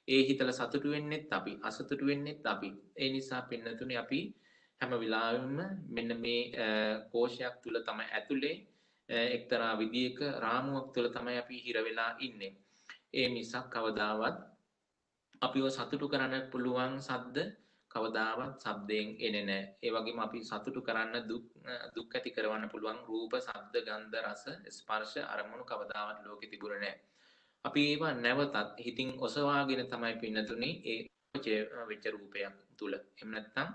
ඒ හිතලා සතුටු වෙන්නෙත් අපි අසතුටු වෙන්නෙත් අපි. ඒ නිසා පින්නතුනි අපි හැම වෙලාවෙම මෙන්න මේ කෝෂයක් තුල තමයි ඇතුලේ එක්තරා විදියක රාමුවක් තුල තමයි අපි හිර වෙලා ඉන්නේ. ඒ නිසා කවදාවත් අපිව සතුටු කරන්න පුළුවන් සද්ද කවදාවත් ශබ්දයෙන් එන්නේ නැහැ. ඒ වගේම අපි සතුටු කරන්න දුක් ඇති කරවන්න පුළුවන් රූප, ශබ්ද, ගන්ධ, රස, ස්පර්ශ අරමුණු කවදාවත් ලෝකෙ තිබුණේ නැහැ. අපි ඒවා නැවතත් හිතින් ඔසවාගෙන තමයි පින්නතුනි ඒ වෙච්ච රූපයක් තුල. එහෙම නැත්නම්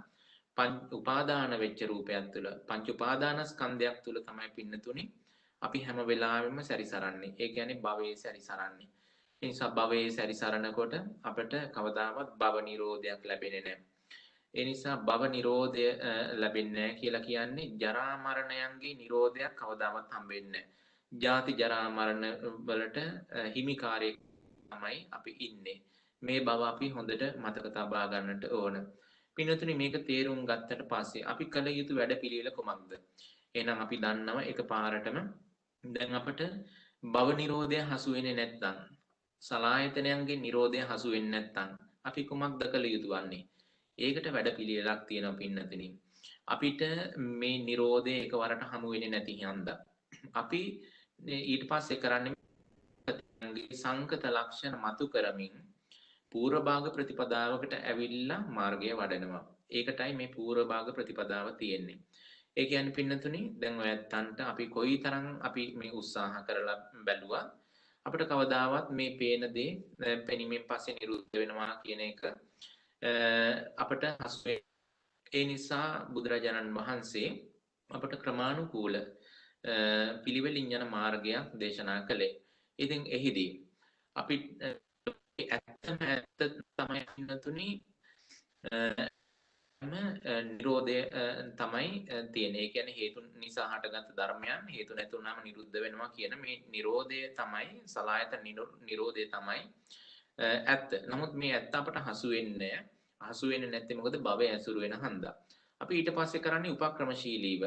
පංච උපාදාන වෙච්ච රූපයක් තුල, පංච උපාදානස්කන්ධයක් තුල තමයි පින්නතුනි අපි හැම වෙලාවෙම සැරිසරන්නේ. ඒ කියන්නේ භවයේ සැරිසරන්නේ. ඒ නිසා භවයේ සැරිසරනකොට අපිට කවදාවත් භව නිරෝධයක් ලැබෙන්නේ නැහැ. ඒ නිසා භව නිරෝධය ලැබෙන්නේ නැහැ කියලා කියන්නේ ජරා මරණයන්ගේ නිරෝධයක් කවදාවත් හම්බෙන්නේ නැහැ. ජාති ජරා මරණ වලට හිමිකාරයෙක් තමයි අපි ඉන්නේ. මේ බව අපි හොඳට මතක තබා ගන්නට ඕන. පින්නතුනි මේක තේරුම් ගත්තට පස්සේ අපි කළ යුතු වැඩ පිළිවෙල කොමක්ද? එහෙනම් අපි දන්නවා එකපාරටම දැන් අපිට භව නිරෝධය හසු වෙන්නේ නැත්නම් සලායතනයන්ගේ නිරෝධය හසු වෙන්නේ නැත්නම් අපි කොමක්ද කළ යුතු වන්නේ? ඒකට වැඩ පිළිවෙලක් තියෙනවා පින්නතුනි. අපිට මේ නිරෝධය එකවරට හමු වෙන්නේ නැති හින්දා අපි ඊට පස්සේ කරන්නේ සංකත ලක්ෂණ මතු කරමින් පූර්ව භාග ප්‍රතිපදාවකට ඇවිල්ලා මාර්ගය වඩනවා. ඒකටයි මේ පූර්ව භාග ප්‍රතිපදාව තියෙන්නේ. ඒ කියන්නේ පින්නතුනි දැන් ඔයත්තන්ට අපි කොයිතරම් අපි මේ උත්සාහ කරලා බැලුවා අපිට කවදාවත් මේ පේන දේ පෙනීමෙන් පස්සේ නිරුද්ධ වෙනවා කියන එක අපිට හසු ඒ නිසා බුදුරජාණන් වහන්සේ අපට ක්‍රමානුකූල පිළිවෙලින් යන මාර්ගයක් දේශනා කළේ. ඉතින් එහිදී අපි ඇත්ත තමයි පින්නතුනි නිරෝධය තමයි තියෙන්නේ. ඒ කියන්නේ හේතු නිසා හටගත් ධර්මයන් හේතු නැතුනම නිරුද්ධ වෙනවා කියන මේ නිරෝධය තමයි සලායතන නිරෝධය තමයි ඇත්ත. නමුත් මේ ඇත්ත අපට හසු වෙන්නේ නැහැ. හසු වෙන්නේ නැත්තේ මොකද? භවය ඇසුරු වෙන හන්දා. අපි ඊට පස්සේ කරන්නේ උපක්‍රමශීලීව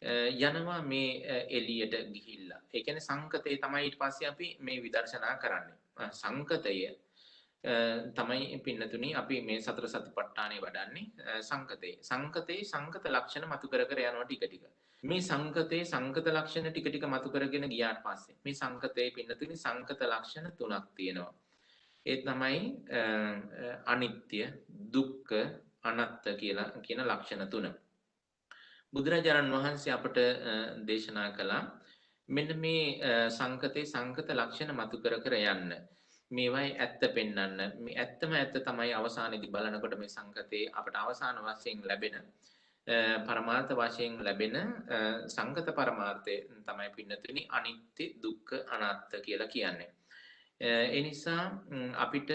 යනවා මේ එළියට ගිහිල්ලා. ඒ කියන්නේ සංකතේ තමයි ඊට පස්සේ අපි මේ විදර්ශනා කරන්නේ. සංකතය තමයි පින්නතුනි අපි මේ සතර සතිපට්ඨානෙ වඩන්නේ සංකතේ. සංකතේ සංකත ලක්ෂණ මතු කර කර යනවා ටික ටික. මේ සංකතේ සංකත ලක්ෂණ ටික ටික මතු කරගෙන ගියාට පස්සේ මේ සංකතේ පින්නතුනි සංකත ලක්ෂණ තුනක් තියෙනවා. ඒ තමයි අනිත්‍ය, දුක්ඛ, අනාත්ත කියලා කියන ලක්ෂණ තුන. බුදුරජාණන් වහන්සේ අපට දේශනා කළා මෙන්න මේ සංකතේ සංකත ලක්ෂණ මතු කර කර යන්න. මේවයි ඇත්ත පෙන්වන්න. මේ ඇත්තම ඇත්ත තමයි අවසානයේදී බලනකොට මේ සංකතේ අපට අවසාන වශයෙන් ලැබෙන පරමාර්ථ වශයෙන් ලැබෙන සංකත පරමාර්ථය තමයි පින්නතුනි අනිත්‍ය, දුක්ඛ, අනාත්ත කියලා කියන්නේ. ඒ නිසා අපිට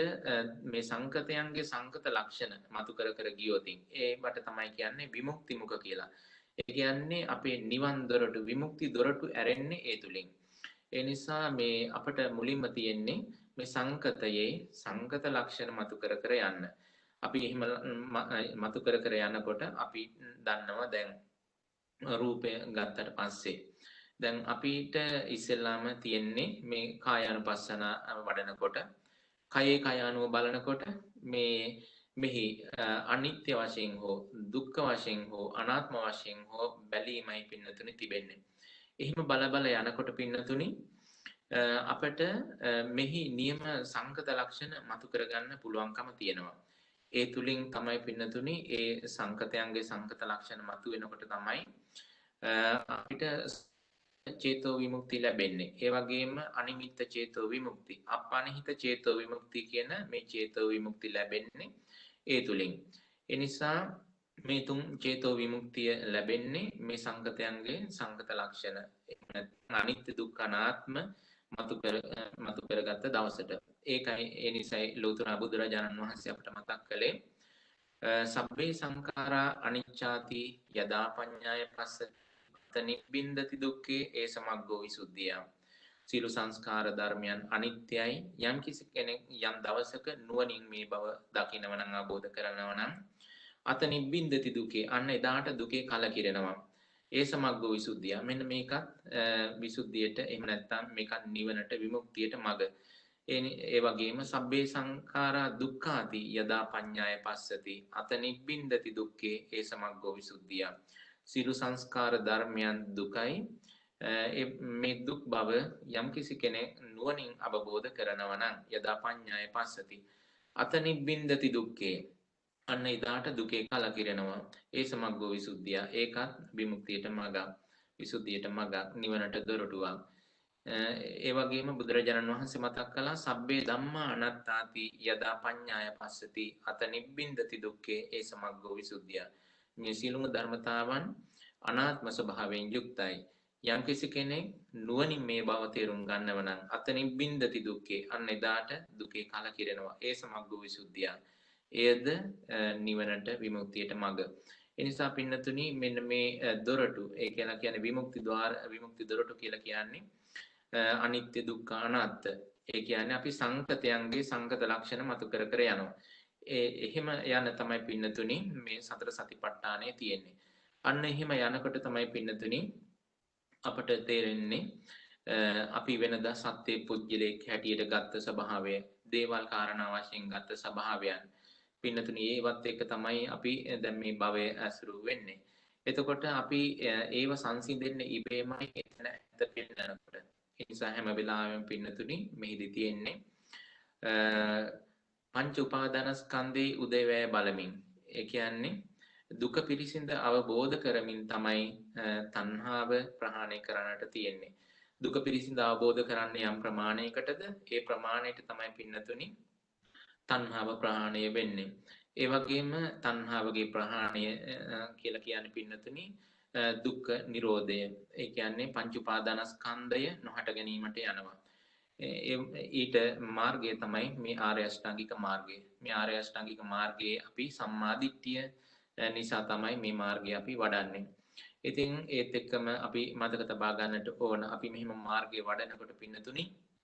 මේ සංකතයන්ගේ සංකත ලක්ෂණ මතු කර කර ගියොතින් ඒකට තමයි කියන්නේ විමුක්ති මුඛ කියලා. ඒ කියන්නේ අපේ නිවන් දොරටු විමුක්ති දොරටු ඇරෙන්නේ ඒ තුලින්. ඒ නිසා මේ අපට මුලින්ම තියෙන්නේ මේ සංකතයේ සංකත ලක්ෂණ මතු කර කර යන්න. අපි එහෙම මතු කර කර යනකොට අපි දන්නවා දැන් රූපය ගත්තට පස්සේ දැන් අපිට ඉස්සෙල්ලාම තියෙන්නේ මේ කායානුපස්සන වඩනකොට කයේ කයානුව බලනකොට මේ මෙහි අනිත්‍ය වශයෙන් හෝ දුක්ඛ වශයෙන් හෝ අනාත්ම වශයෙන් හෝ බැලීමයි පින්නතුනි තිබෙන්නේ. එහෙම බල බල යනකොට පින්නතුනි අපට මෙහි නියම සංකත ලක්ෂණ මතු කරගන්න පුළුවන්කම තියෙනවා. ඒ තුලින් තමයි පින්නතුනි ඒ සංකතයන්ගේ සංකත ලක්ෂණ මතු වෙනකොට තමයි අපිට චේතෝ විමුක්ති ලැබෙන්නේ. ඒ වගේම අනිමිත්ත චේතෝ විමුක්ති, අපනිහිත චේතෝ විමුක්ති කියන මේ චේතෝ විමුක්ති ලැබෙන්නේ ඒ තුලින්. ඒ නිසා මේ තුන් චේතෝ විමුක්තිය ලැබෙන්නේ මේ සංකතයන්ගේ සංකත ලක්ෂණ අනිත්‍ය දුක්ඛ අනාත්ම මතු කරගත්ත දවසට. ඒකයි ඒ නිසයි ලෝතර බුදුරජාණන් වහන්සේ අපට මතක් කළේ සබ්බේ සංඛාරා අනිච්ඡාති යදා පඤ්ඤාය පස්ස නිබ්බින්දති දුක්ඛේ ඒ සමග්ගෝ විසුද්ධිය. සියලු සංස්කාර ධර්මයන් අනිත්‍යයි. යම් කිසි කෙනෙක් යම් දවසක නුවණින් මේ බව දකිනව නම් අවබෝධ කරනවා නම් අත නිබ්බින්දති දුකේ අන්න එදාට දුකේ කලකිරෙනවා. ඒ සමග්ගෝ විසුද්ධිය. මෙන්න මේකත් විසුද්ධියට එහෙම නැත්නම් මේකත් නිවනට විමුක්තියට මඟ. ඒ වගේම සබ්බේ සංඛාරා දුක්ඛාති යදා පඤ්ඤාය පස්සති අත නිබ්බින්දති දුක්ඛේ ඒ සමග්ගෝ විසුද්ධිය. සියලු සංස්කාර ධර්මයන් දුකයි. මේ දුක් බව යම් කිසි කෙනෙක් නුවණින් අවබෝධ කරනවා නම් යදා පඤ්ඤාය පස්සති අත නිබ්බින්දති දුක්ඛේ අන්න ඉදාට දුකේ කලකිරෙනවා. ඒ සමග්ගෝ විසුද්ධිය. ඒකත් විමුක්තියට මඟ, විසුද්ධියට මඟ, නිවනට දොරටුවක්. ඒ වගේම බුදුරජාණන් වහන්සේ මතක් කළා සබ්බේ ධම්මා අනාත්තාති යදා පඤ්ඤාය පස්සති අත නිබ්බින්දති දුක්ඛේ ඒ සමග්ගෝ විසුද්ධිය. මේ සියලුම ධර්මතාවන් අනාත්ම ස්වභාවයෙන් යුක්තයි. යම් කිසි කෙනෙක් නුවණින් මේ බව තේරුම් ගන්නව නම් අත නිබ්බින්දති දුක්ඛේ අන්න එදාට දුකේ කලකිරෙනවා. ඒ සමග්ගෝ විසුද්ධිය. එයද නිවනට විමුක්තියට මඟ. ඒ නිසා පින්නතුනි මෙන්න මේ දොරටු ඒ කියලා කියන්නේ විමුක්ති දොරටු කියලා කියන්නේ අනිත්‍ය දුක්ඛ අනාත්ත. ඒ කියන්නේ අපි සංකතයන්ගේ සංකත ලක්ෂණ මතු කර කර යනවා. එහෙම යන තමයි පින්නතුනි මේ සතර සතිපට්ඨානය තියෙන්නේ. අන්න එහෙම යනකොට තමයි පින්නතුනි අපට තේරෙන්නේ අපි වෙනදා සත්‍ය පුජ්‍යලයක් හැටියට ගත්ත ස්වභාවය, දේවල් කාරණා වශයෙන් ගත්ත ස්වභාවයන් පින්නතුනි ඒවත් එක තමයි අපි දැන් මේ භවය ඇසුරු වෙන්නේ. එතකොට අපි ඒව සංසිඳෙන්න ඉබේමයි එතන ඇත්ත පෙන්නනකොට. ඒ නිසා හැම වෙලාවෙම පින්නතුනි මෙහිදී තියෙන්නේ පංච උපාදානස්කන්ධේ උදේවැය බලමින්. ඒ කියන්නේ දුක පිරිසිඳ අවබෝධ කරමින් තමයි තණ්හාව ප්‍රහාණය කරන්නට තියෙන්නේ. දුක පිරිසිඳ අවබෝධ කරන්න යම් ප්‍රමාණයකටද ඒ ප්‍රමාණයට තමයි පින්නතුනි තණ්හාව ප්‍රහාණය වෙන්නේ. ඒ වගේම තණ්හාවගේ ප්‍රහාණය කියලා කියන්නේ පින්නතුනි දුක්ඛ නිරෝධය. ඒ කියන්නේ පංච උපාදානස්කන්ධය නොහට ගැනීමට යනවා. ඊට මාර්ගය තමයි මේ ආර්ය අෂ්ටාංගික මාර්ගය. මේ ආර්ය අෂ්ටාංගික මාර්ගයේ අපි සම්මා දිට්ඨිය නිසා තමයි මේ මාර්ගය අපි වඩන්නේ. ඉතින් ඒත් එක්කම අපි මතක තබා ගන්නට ඕන අපි මෙහිම මාර්ගයේ වඩනකොට පින්නතුනි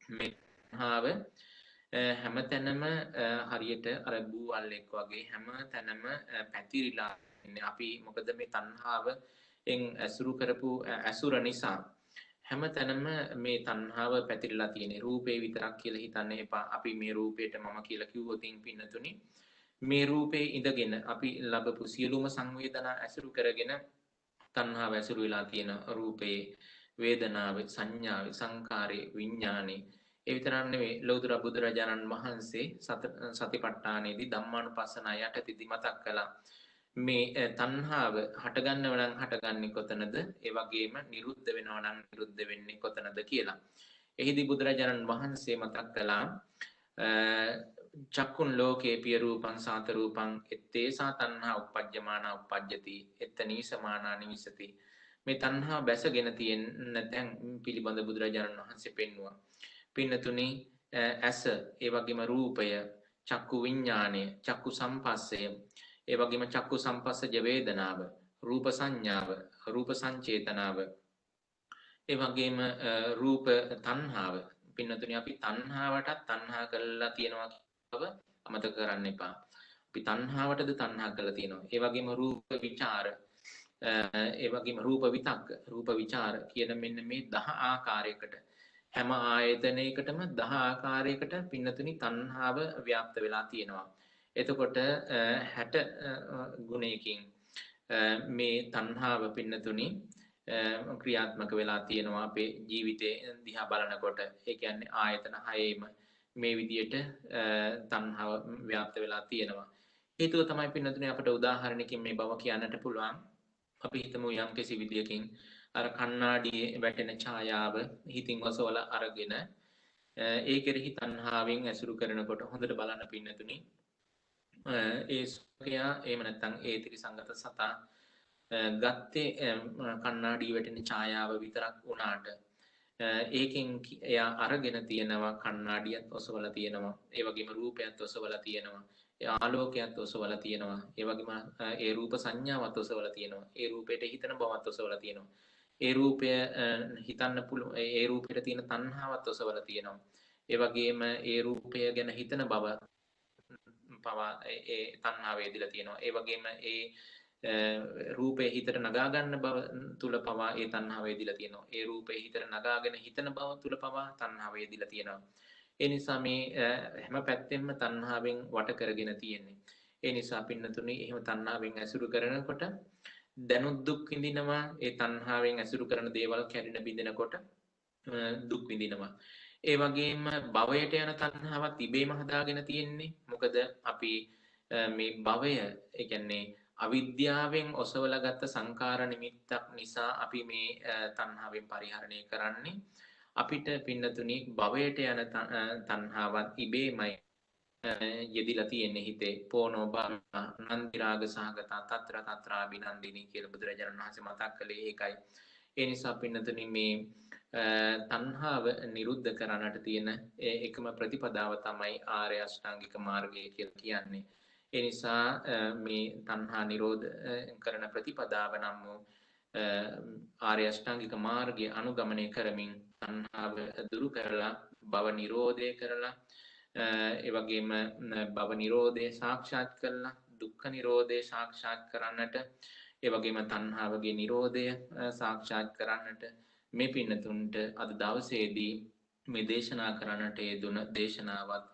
මේ තණ්හාව හැමතැනම හරියට අර බූවල්ෙක් වගේ හැමතැනම පැතිරිලා ඉන්නේ. අපි මොකද මේ තණ්හාවෙන් ඇසුරු කරපු ඇසුර නිසා හැමතැනම මේ තණ්හාව පැතිරලා තියෙන්නේ. රූපේ විතරක් කියලා හිතන්න එපා. අපි මේ රූපේට මම කියලා කිව්වොත් පින්නතුනි මේ රූපේ ඉඳගෙන අපි ලබපු සියලුම සංවේදනා ඇසුරු කරගෙන තණ්හාව ඇසුරු වෙලා තියෙන රූපේ, වේදනාවේ, සංඥාවේ, සංකාරේ, විඥානේ. ඒ විතරක් නෙවෙයි ලෞතර බුදුරජාණන් වහන්සේ සතිපට්ඨානයේදී ධම්මානුපස්සනා යටතේදී මතක් කළා. මේ තණ්හාව හටගන්නව නම් හටගන්නේ කොතනද? ඒ වගේම නිරුද්ධ වෙනව නම් නිරුද්ධ වෙන්නේ කොතනද කියලා. එහිදී බුදුරජාණන් වහන්සේ මතක් කළා චක්කුන් ලෝකේ පිය රූපං සාත රූපං ettesa තණ්හා uppajjamana uppajjati ettani samana nivisati. මේ තණ්හා බැසගෙන තියෙන තැන් පිළිබඳ බුදුරජාණන් වහන්සේ පෙන්වුවා. පින්නතුනි ඇස, ඒ වගේම රූපය, චක්කු විඥානය, චක්කු සම්පස්සය, ඒ වගේම චක්කු සම්පස්සජ වේදනාව, රූප සංඥාව, රූප සංචේතනාව, ඒ වගේම රූප තණ්හාව. පින්නතුනි අපි තණ්හාවටත් තණ්හා කරලා තියෙනවා කියව අමතක කරන්න එපා. අපි තණ්හාවටද තණ්හා කරලා තියෙනවා. ඒ වගේම රූප විචාර, ඒ වගේම රූප විතක්ක, රූප විචාර කියන මෙන්න මේ 10 ආකාරයකට හැම ආයතනයකටම 10 ආකාරයකට පින්නතුනි තණ්හාව ව්‍යාප්ත වෙලා තියෙනවා. එතකොට 60 ගුණයකින් මේ තණ්හාව පින්නතුනි ක්‍රියාත්මක වෙලා තියෙනවා අපේ ජීවිතේ දිහා බලනකොට. ඒ කියන්නේ ආයතන 6ෙම මේ විදියට තණ්හාව ව්‍යාප්ත වෙලා තියෙනවා. හේතුව තමයි පින්නතුනි අපිට උදාහරණයකින් මේ බව කියන්නට පුළුවන්. අපි හිතමු යම්කිසි විදියකින් අර කණ්ණාඩියේ වැටෙන ඡායාව හිතින් ඔසවලා අරගෙන ඒ කෙරෙහි තණ්හාවෙන් ඇසුරු කරනකොට හොඳට බලන්න පින්නතුනි ඒ සුඛයා එහෙම නැත්නම් ඒ ත්‍රිසංගත සතා ගත්තේ කණ්ණාඩිය වැටෙන ඡායාව විතරක් වුණාට ඒකෙන් එයා අරගෙන තියෙනවා කණ්ණාඩියත් ඔසවලා තියෙනවා, ඒ වගේම රූපයත් ඔසවලා තියෙනවා, ඒ ආලෝකයත් ඔසවලා තියෙනවා, ඒ වගේම ඒ රූප සංඥාවත් ඔසවලා තියෙනවා, ඒ රූපයට හිතන බවත් ඔසවලා තියෙනවා, ඒ රූපය හිතන්න පුළුවන්, ඒ රූපෙට තියෙන තණ්හාවත් ඔසවලා තියෙනවා, ඒ වගේම ඒ රූපය ගැන හිතන බව පවා ඒ තණ්හාවේ දීලා තියෙනවා, ඒ වගේම ඒ රූපේ හිතට නගා ගන්න බව තුල පවා ඒ තණ්හාව වේදිලා තියෙනවා. ඒ රූපේ හිතට නගාගෙන හිතන බව තුල පවා තණ්හාව වේදිලා තියෙනවා. ඒ නිසා මේ හැම පැත්තෙම තණ්හාවෙන් වට කරගෙන තියෙන්නේ. ඒ නිසා පින්නතුනි එහෙම තණ්හාවෙන් ඇසුරු කරනකොට දැනුත් දුක් විඳිනවා. ඒ තණ්හාවෙන් ඇසුරු කරන දේවල් කැඩෙන බිඳෙනකොට දුක් විඳිනවා. ඒ වගේම භවයට යන තණ්හාවත් ඉබේම හදාගෙන තියෙන්නේ. මොකද අපි මේ භවය ඒ කියන්නේ අවිද්‍යාවෙන් ඔසවලා ගත්ත සංකාර නිමිත්තක් නිසා අපි මේ තණ්හාවෙන් පරිහරණය කරන්නේ. අපිට පින්නතුනි භවයට යන තණ්හාවත් ඉබේමයි යෙදිලා තියෙන්නේ හිතේ. පෝනෝ භව නන්දි රාග සහගත තත්‍ර තත්‍රා බිනන්දිනී කියලා බුදුරජාණන් වහන්සේ මතක් කළේ ඒකයි. ඒ නිසා පින්නතුනි මේ තණ්හාව නිරුද්ධ කරන්නට තියෙන එකම ප්‍රතිපදාව තමයි ආර්ය අෂ්ටාංගික මාර්ගය කියලා කියන්නේ. ඒ නිසා මේ තණ්හා නිරෝධ කරන ප්‍රතිපදාව නම් වූ ආර්ය අෂ්ටාංගික මාර්ගය අනුගමනය කරමින් තණ්හාව දුරු කරලා භව නිරෝධය කරලා ඒ වගේම භව නිරෝධය සාක්ෂාත් කරලා දුක්ඛ නිරෝධය සාක්ෂාත් කරන්නට ඒ වගේම තණ්හාවගේ නිරෝධය සාක්ෂාත් කරන්නට මේ පින්නතුන්ට අද දවසේදී මේ දේශනා කරන්නට යෙදුන දේශනාවත්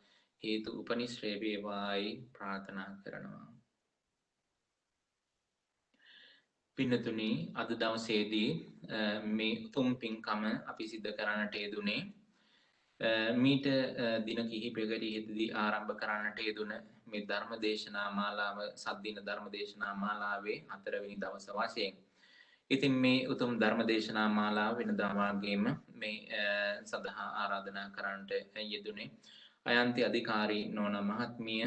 හේතු උපනිශ්‍රේ වේවායි ප්‍රාර්ථනා කරනවා. පින්නතුනි අද දවසේදී මේ උතුම් පින්කම අපි සිද්ධ කරන්නට යෙදුනේ මීට දින කිහිපයකට ඉහතදී ආරම්භ කරන්නට යෙදුන මේ ධර්ම දේශනා මාලාව සද්දින ධර්ම දේශනා මාලාවේ 4 වෙනි දවස වශයෙන්. ඉතින් මේ උතුම් ධර්ම දේශනා මාලාව වෙනදා වාගේම මේ සඳහා ආරාධනා කරන්නට යෙදුනේ අයන්ති අධිකාරී නෝන මහත්මිය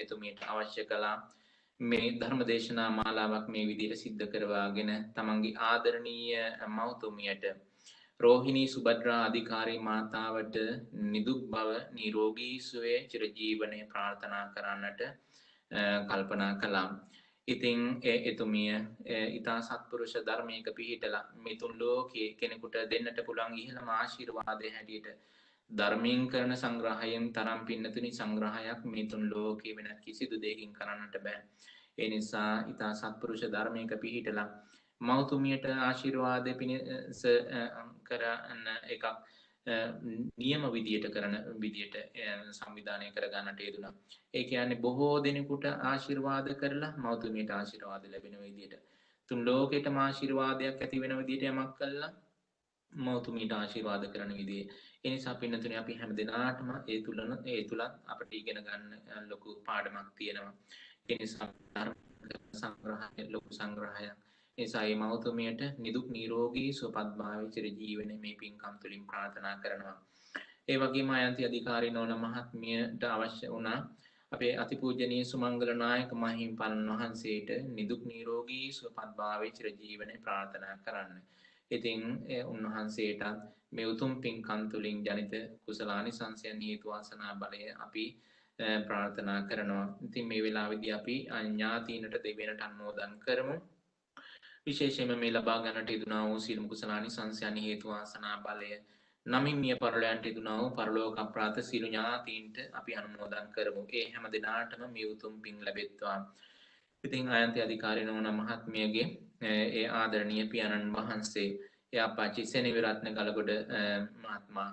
එතුමියට අවශ්‍ය කළා මේ ධර්ම දේශනා මාලාවක් මේ විදිහට සිද්ධ කරවාගෙන තමන්ගේ ආදරණීය මව්තුමියට රෝහිණී සුභද්‍රා අධිකාරී මාතාවට නිදුක් බව නිරෝගී සුවය චිරජීවනයේ ප්‍රාර්ථනා කරන්නට කල්පනා කළා. ඉතින් එතුමිය ඊතා සත්පුරුෂ ධර්මයක පිහිටලා මේ තුන් ලෝකයේ කෙනෙකුට දෙන්නට පුළුවන් ඉහළම ආශිර්වාදය හැටියට ධර්මයෙන් කරන සංග්‍රහයෙන් තරම් පින්නතුනි සංග්‍රහයක් මේ තුන් ලෝකේ වෙනත් කිසිදු දෙයකින් කරන්නට බෑ. ඒ නිසා ඊතා සත්පුරුෂ ධර්මයක පිහිටලා මෞතුමියට ආශිර්වාද පිණිස කරන එකක් නියම විදියට කරන විදියට සංවිධානය කරගන්නට යෙදුණා. ඒ කියන්නේ බොහෝ දෙනෙකුට ආශිර්වාද කරලා මෞතුමියට ආශිර්වාද ලැබෙන විදියට තුන් ලෝකෙටම ආශිර්වාදයක් ඇති වෙන විදියට යමක් කළා මෞතුමියට ආශිර්වාද කරන විදිය. ඒ නිසා පින්නතුනේ අපි හැම දිනාටම ඒ තුලත් අපිට ඉගෙන ගන්න ලොකු පාඩමක් තියෙනවා. ඒ නිසා සංග්‍රහය ලොකු සංග්‍රහයක්. ඒ නිසා මේ මෞතුමියට නිදුක් නිරෝගී සුවපත් භාවයේ චිර ජීවනයේ මේ පින්කම් තුලින් ප්‍රාර්ථනා කරනවා. ඒ වගේම අයන්ති අධිකාරී නොවන මහත්මියට අවශ්‍ය වුණා අපේ අතිපූජනීය සුමංගල නායක මහින්පණන් වහන්සේට නිදුක් නිරෝගී සුවපත් භාවයේ චිර ජීවනයේ ප්‍රාර්ථනා කරන්න. ඉතින් උන්වහන්සේටත් මේ උතුම් පින්කම් තුලින් ජනිත කුසලානිසංසයන් හේතු වාසනා බලය අපි ප්‍රාර්ථනා කරනවා. ඉතින් මේ වෙලාවේදී අපි ඥාතීනට දෙවියන්ට අනුමෝදන් කරමු. විශේෂයෙන්ම මේ ලබා ගන්නට යෙදුනා වූ සියලුම කුසලානිසංසයන් හේතු වාසනා බලය නමින් මිය පරලයන්ට යෙදුනා වූ පරලෝක අප්‍රාත සියලු ඥාතීන්ට අපි අනුමෝදන් කරමු. ඒ හැම දිනාටම මේ උතුම් පින් ලැබෙත්වා. ඉතින් අයන්ති අධිකාරී නොවන මහත්මියගේ ඒ ආදරණීය පියාණන් වහන්සේ ඒ අපච්චි සෙනවිරත්න ගලගොඩ මහත්මයා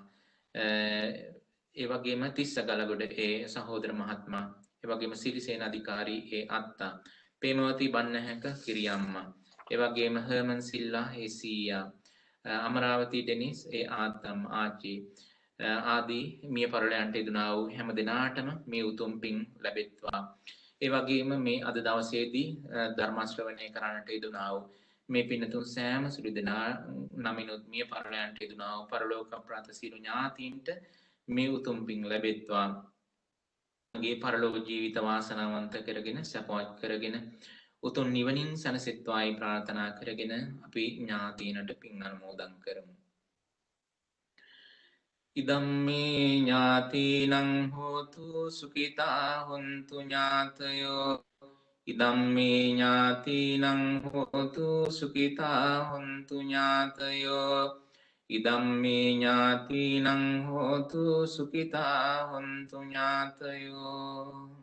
ඒ වගේම තිස්ස ගලගොඩ ඒ සහෝදර මහත්මයා ඒ වගේම සිරිසේන අධිකාරී ඒ අත්තා ප්‍රේමවති බන්නහැක කිරියම්මා ඒ වගේම හර්මන් සිල්ලා ඒ සීයා අමරාවති ඩෙනිස් ඒ ආත්තම් ආච්චි ආදී මිය පරලයන්ට යෙදුනා වූ හැම දිනාටම මේ උතුම් පින් ලැබෙත්වා. ඒ වගේම මේ අද දවසේදී ධර්ම ශ්‍රවණය කරන්නට යෙදුනා වූ මේ පින්නතුන් සෑම සිළු දෙනා නමිනුත් මිය පරලයන්ට යෙදුනා වූ පරලෝක ප්‍රාත සිළු ඥාතීන්ට මේ උතුම් පින් ලැබෙත්වා. මගේ පරලෝක ජීවිත වාසනාවන්ත කරගෙන සපවත් කරගෙන උතුම් නිවනින් සැනසෙත්වායි ප්‍රාර්ථනා කරගෙන අපි ඥාතීනට පින් අනුමෝදන් කරමු. ඉදම්මේ ඥාතිනං හෝතු සුඛිතා හොන්තු ඥාතයෝ ඉදම්මේ ඥාතිනං හෝතු සුඛිතා හොන්තු ඥාතයෝ ඉදම්මේ ඥාතිනං හෝතු සුඛිතා හොන්තු ඥාතයෝ.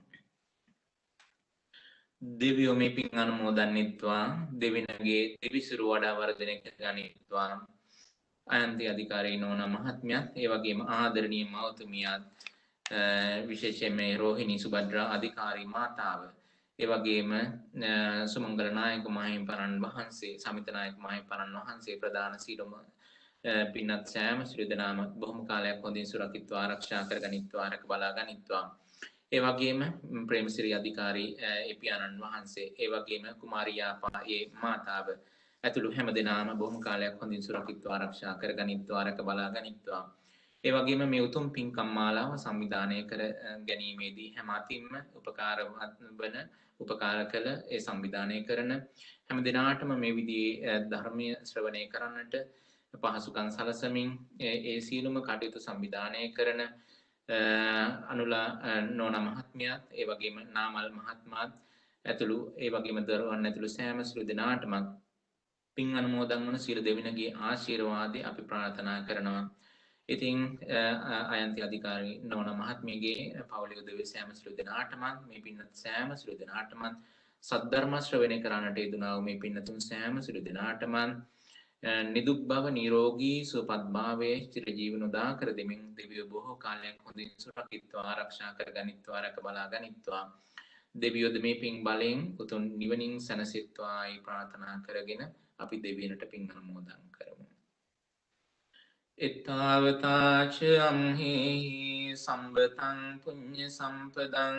දෙවියෝ මේ පින් අනුමෝදන්නිත්වා දෙවියන්ගේ දෙවිසිරු වඩා වර්ධනය කරගනිත්වා. අයන්ති අධිකාරී නොවන මහත්මයාත් ඒ වගේම ආදරණීය මෞතුමියත් විශේෂයෙන්ම රෝහිණී සුභද්‍රා අධිකාරී මාතාව ඒ වගේම සුමංගල නායක මහින්පණන් වහන්සේ සමිත නායක මහින්පණන් වහන්සේ ප්‍රධාන සීලම පින්වත් සෑම සිළු දෙනාම බොහොම කාලයක් හොඳින් සුරකිත්වා ආරක්ෂා කරගනිත්වා රැක බලා ගනිත්වා. ඒ වගේම ප්‍රේමසිරි අධිකාරී පියාණන් වහන්සේ ඒ වගේම කුමාරියාපා ඒ මාතාව ඇතුළු හැම දෙනාම බොහොම කාලයක් හොඳින් සුරකිත්වා ආරක්ෂා කරගනිත්වා රැක බලා ගනිත්වා. ඒ වගේම මේ උතුම් පින්කම් මාලාව සංවිධානය කර ගැනීමේදී හැම අතින්ම උපකාර කළ ඒ සංවිධානය කරන හැම දිනාටම මේ විදිහේ ධර්මීය ශ්‍රවණය කරන්නට පහසුකම් සලසමින් ඒ සියලුම කටයුතු සංවිධානය කරන අනුලා නෝනා මහත්මියත් ඒ වගේම නාමල් මහත්මයාත් ඇතුළු ඒ වගේම දරුවන් ඇතුළු සෑම සිළු දෙනාටම පින් අනුමෝදන් වන සියලු දෙවියන්ගේ ආශිර්වාදය අපි ප්‍රාර්ථනා කරනවා. ඉතින් අයන්ති අධිකාරී නොවන මහත්මියගේ පවුලේ උදවිය සෑම සිළු දෙනාටම මේ පින්නත් සෑම සිළු දෙනාටම සද්ධර්ම ශ්‍රවණය කරන්නට යෙදුනා වූ මේ පින්නතුන් සෑම සිළු දෙනාටම නිදුක් බව නිරෝගී සුවපත් භාවයේ චිරජීවන උදා කර දෙමින් දෙවියෝ බොහෝ කාලයක් හොඳින් සුරකිත්වා ආරක්ෂා කරගනිත්වා රැක බලා ගනිත්වා. දෙවියෝද මේ පින් බලයෙන් උතුම් නිවනින් සැනසෙත්වායි ප්‍රාර්ථනා කරගෙන අපි දෙවියන්ට පින් අනුමෝදන් කරමු. එත්තාවතාච අම්හෙහි සම්බතං පුඤ්ඤ සම්පදං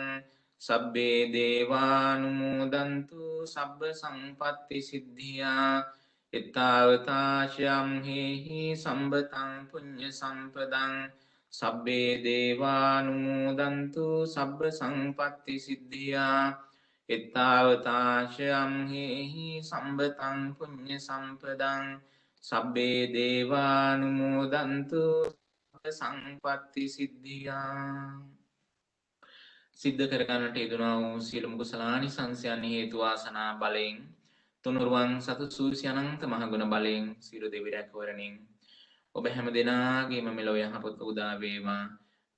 සබ්බේ දේවානුමෝදන්තු සබ්බ සම්පත්ති සිද්ධියා. එත්තාවතාච අම්හෙහි සම්බතං පුඤ්ඤ සම්පදං සබ්බේ දේවානුමෝදන්තු සබ්බ සම්පත්ති සිද්ධියා. එත්තාවතාච අම්හෙහි සම්බතං පුඤ්ඤ සම්පදං සබ්බේ දේවානුමෝදන්තු සම්පත්ති සිද්ධියා. සිද්ධ කරගන්නට යෙදුනා වූ සියලුම කුසලානිසංසයන් හේතු වාසනා බලයෙන් තුනුරුවන් සතු සූසිය අනන්ත මහගුණ බලයෙන් සියලු දෙවි රැකවරණින් ඔබ හැම දෙනාගේම මෙලොව යහපත උදා වේවා.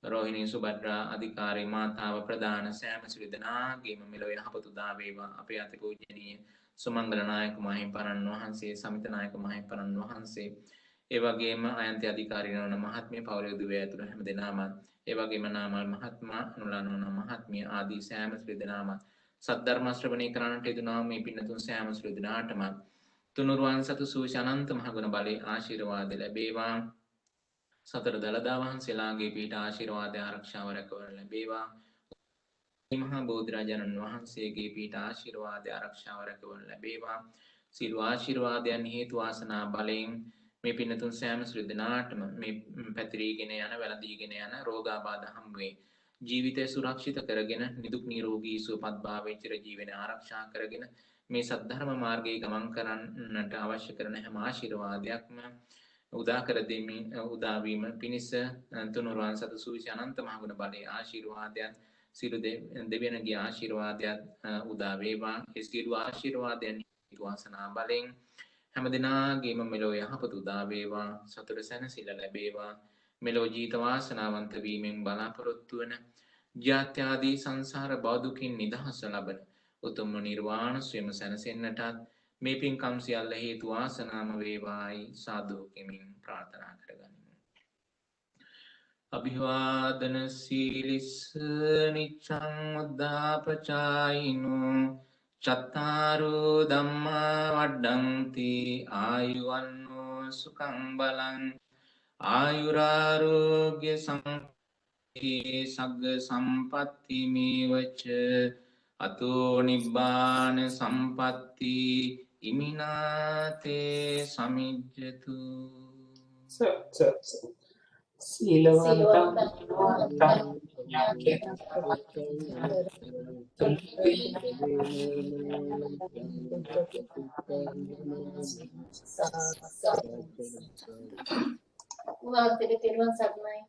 රෝහිණී සුභද්‍රා අධිකාරී මාතාව ප්‍රදාන සෑම සිළු දෙනාගේම මෙලොව යහපත උදා වේවා. අපේ අතිපූජනීය සුමංගල නායක මහින්පණන් වහන්සේ, සමිත නායක මහින්පණන් වහන්සේ, ඒ වගේම අයන්ති අධිකාරී නෝන මහත්මිය, පවුලේ දුවේ ඇතුළු හැම දෙනාම, ඒ වගේම නාමල් මහත්මයා, නුලා නෝන මහත්මිය ආදී සෑම සිළු දෙනාම සද්ධර්ම ශ්‍රවණය කරන්නට යෙදුනා මේ පින්නතුන් සෑම සිළු දෙනාටම තුනුරුවන් සතු සූච අනන්ත මහගුණ බලේ ආශිර්වාද ලැබේවා. සතර දළදා වහන්සේලාගේ පීඨ ආශිර්වාද ආරක්ෂාව රැකවරණ ලැබේවා. මහා බෝධිරාජාණන් වහන්සේගේ පීඨ ආශිර්වාද ආරක්ෂාව රැකවරණ ලැබේවා. සියලු ආශිර්වාදයන් හේතු වාසනා බලයෙන් මේ පින්නතුන් සෑම සිළු දෙනාටම මේ පැතිරීගෙන යන වැළඳීගෙන යන රෝගාබාධ හම් වේ. ජීවිතය සුරක්ෂිත කරගෙන නිදුක් නිරෝගී සුවපත් භාවයේ චිර ජීවනය ආරක්ෂා කරගෙන මේ සද්ධර්ම මාර්ගයේ ගමන් කරන්නට අවශ්‍ය කරන හැම ආශිර්වාදයක්ම උදා කර දෙමින් උදා වීම පිණිස තුනුරුවන් සතු සූචි අනන්ත මහගුණ බලයේ ආශිර්වාදයන් සියලු දෙවියන්ගේ ආශිර්වාදයන් උදා වේවා. ඒ සියලු ආශිර්වාදයන් හේතු වාසනා බලෙන් හැම දිනාගේම මෙලොව යහපත උදා වේවා. සතුට සැනසෙල්ල ලැබේවා. මෙලොව ජීවිත වාසනාවන්ත වීමෙන් බලාපොරොත්තු වන ජාත්‍යාදී සංසාර භව දුකින් නිදහස ලබන උතුම් නිර්වාණ සුවම සැනසෙන්නටත් මේ පින්කම් සියල්ල හේතු වාසනාම වේවායි සාදු කෙමින් ප්‍රාර්ථනා කරගනිමු. අභිවාදන සීලිස්ස නිච්ඡං උද්ධාපචායිනෝ චත්තාරෝ ධම්මා වඩ්ඩಂತಿ ආයුවන්නෝ සුඛං බලං ආයුරාෝග්‍ය සග්ග සම්පatti මේවච අතෝ නිබ්බාන සම්පatti ඉමිනාතේ සමිජ්ජතු. Wow, jadi tiruan sarnai.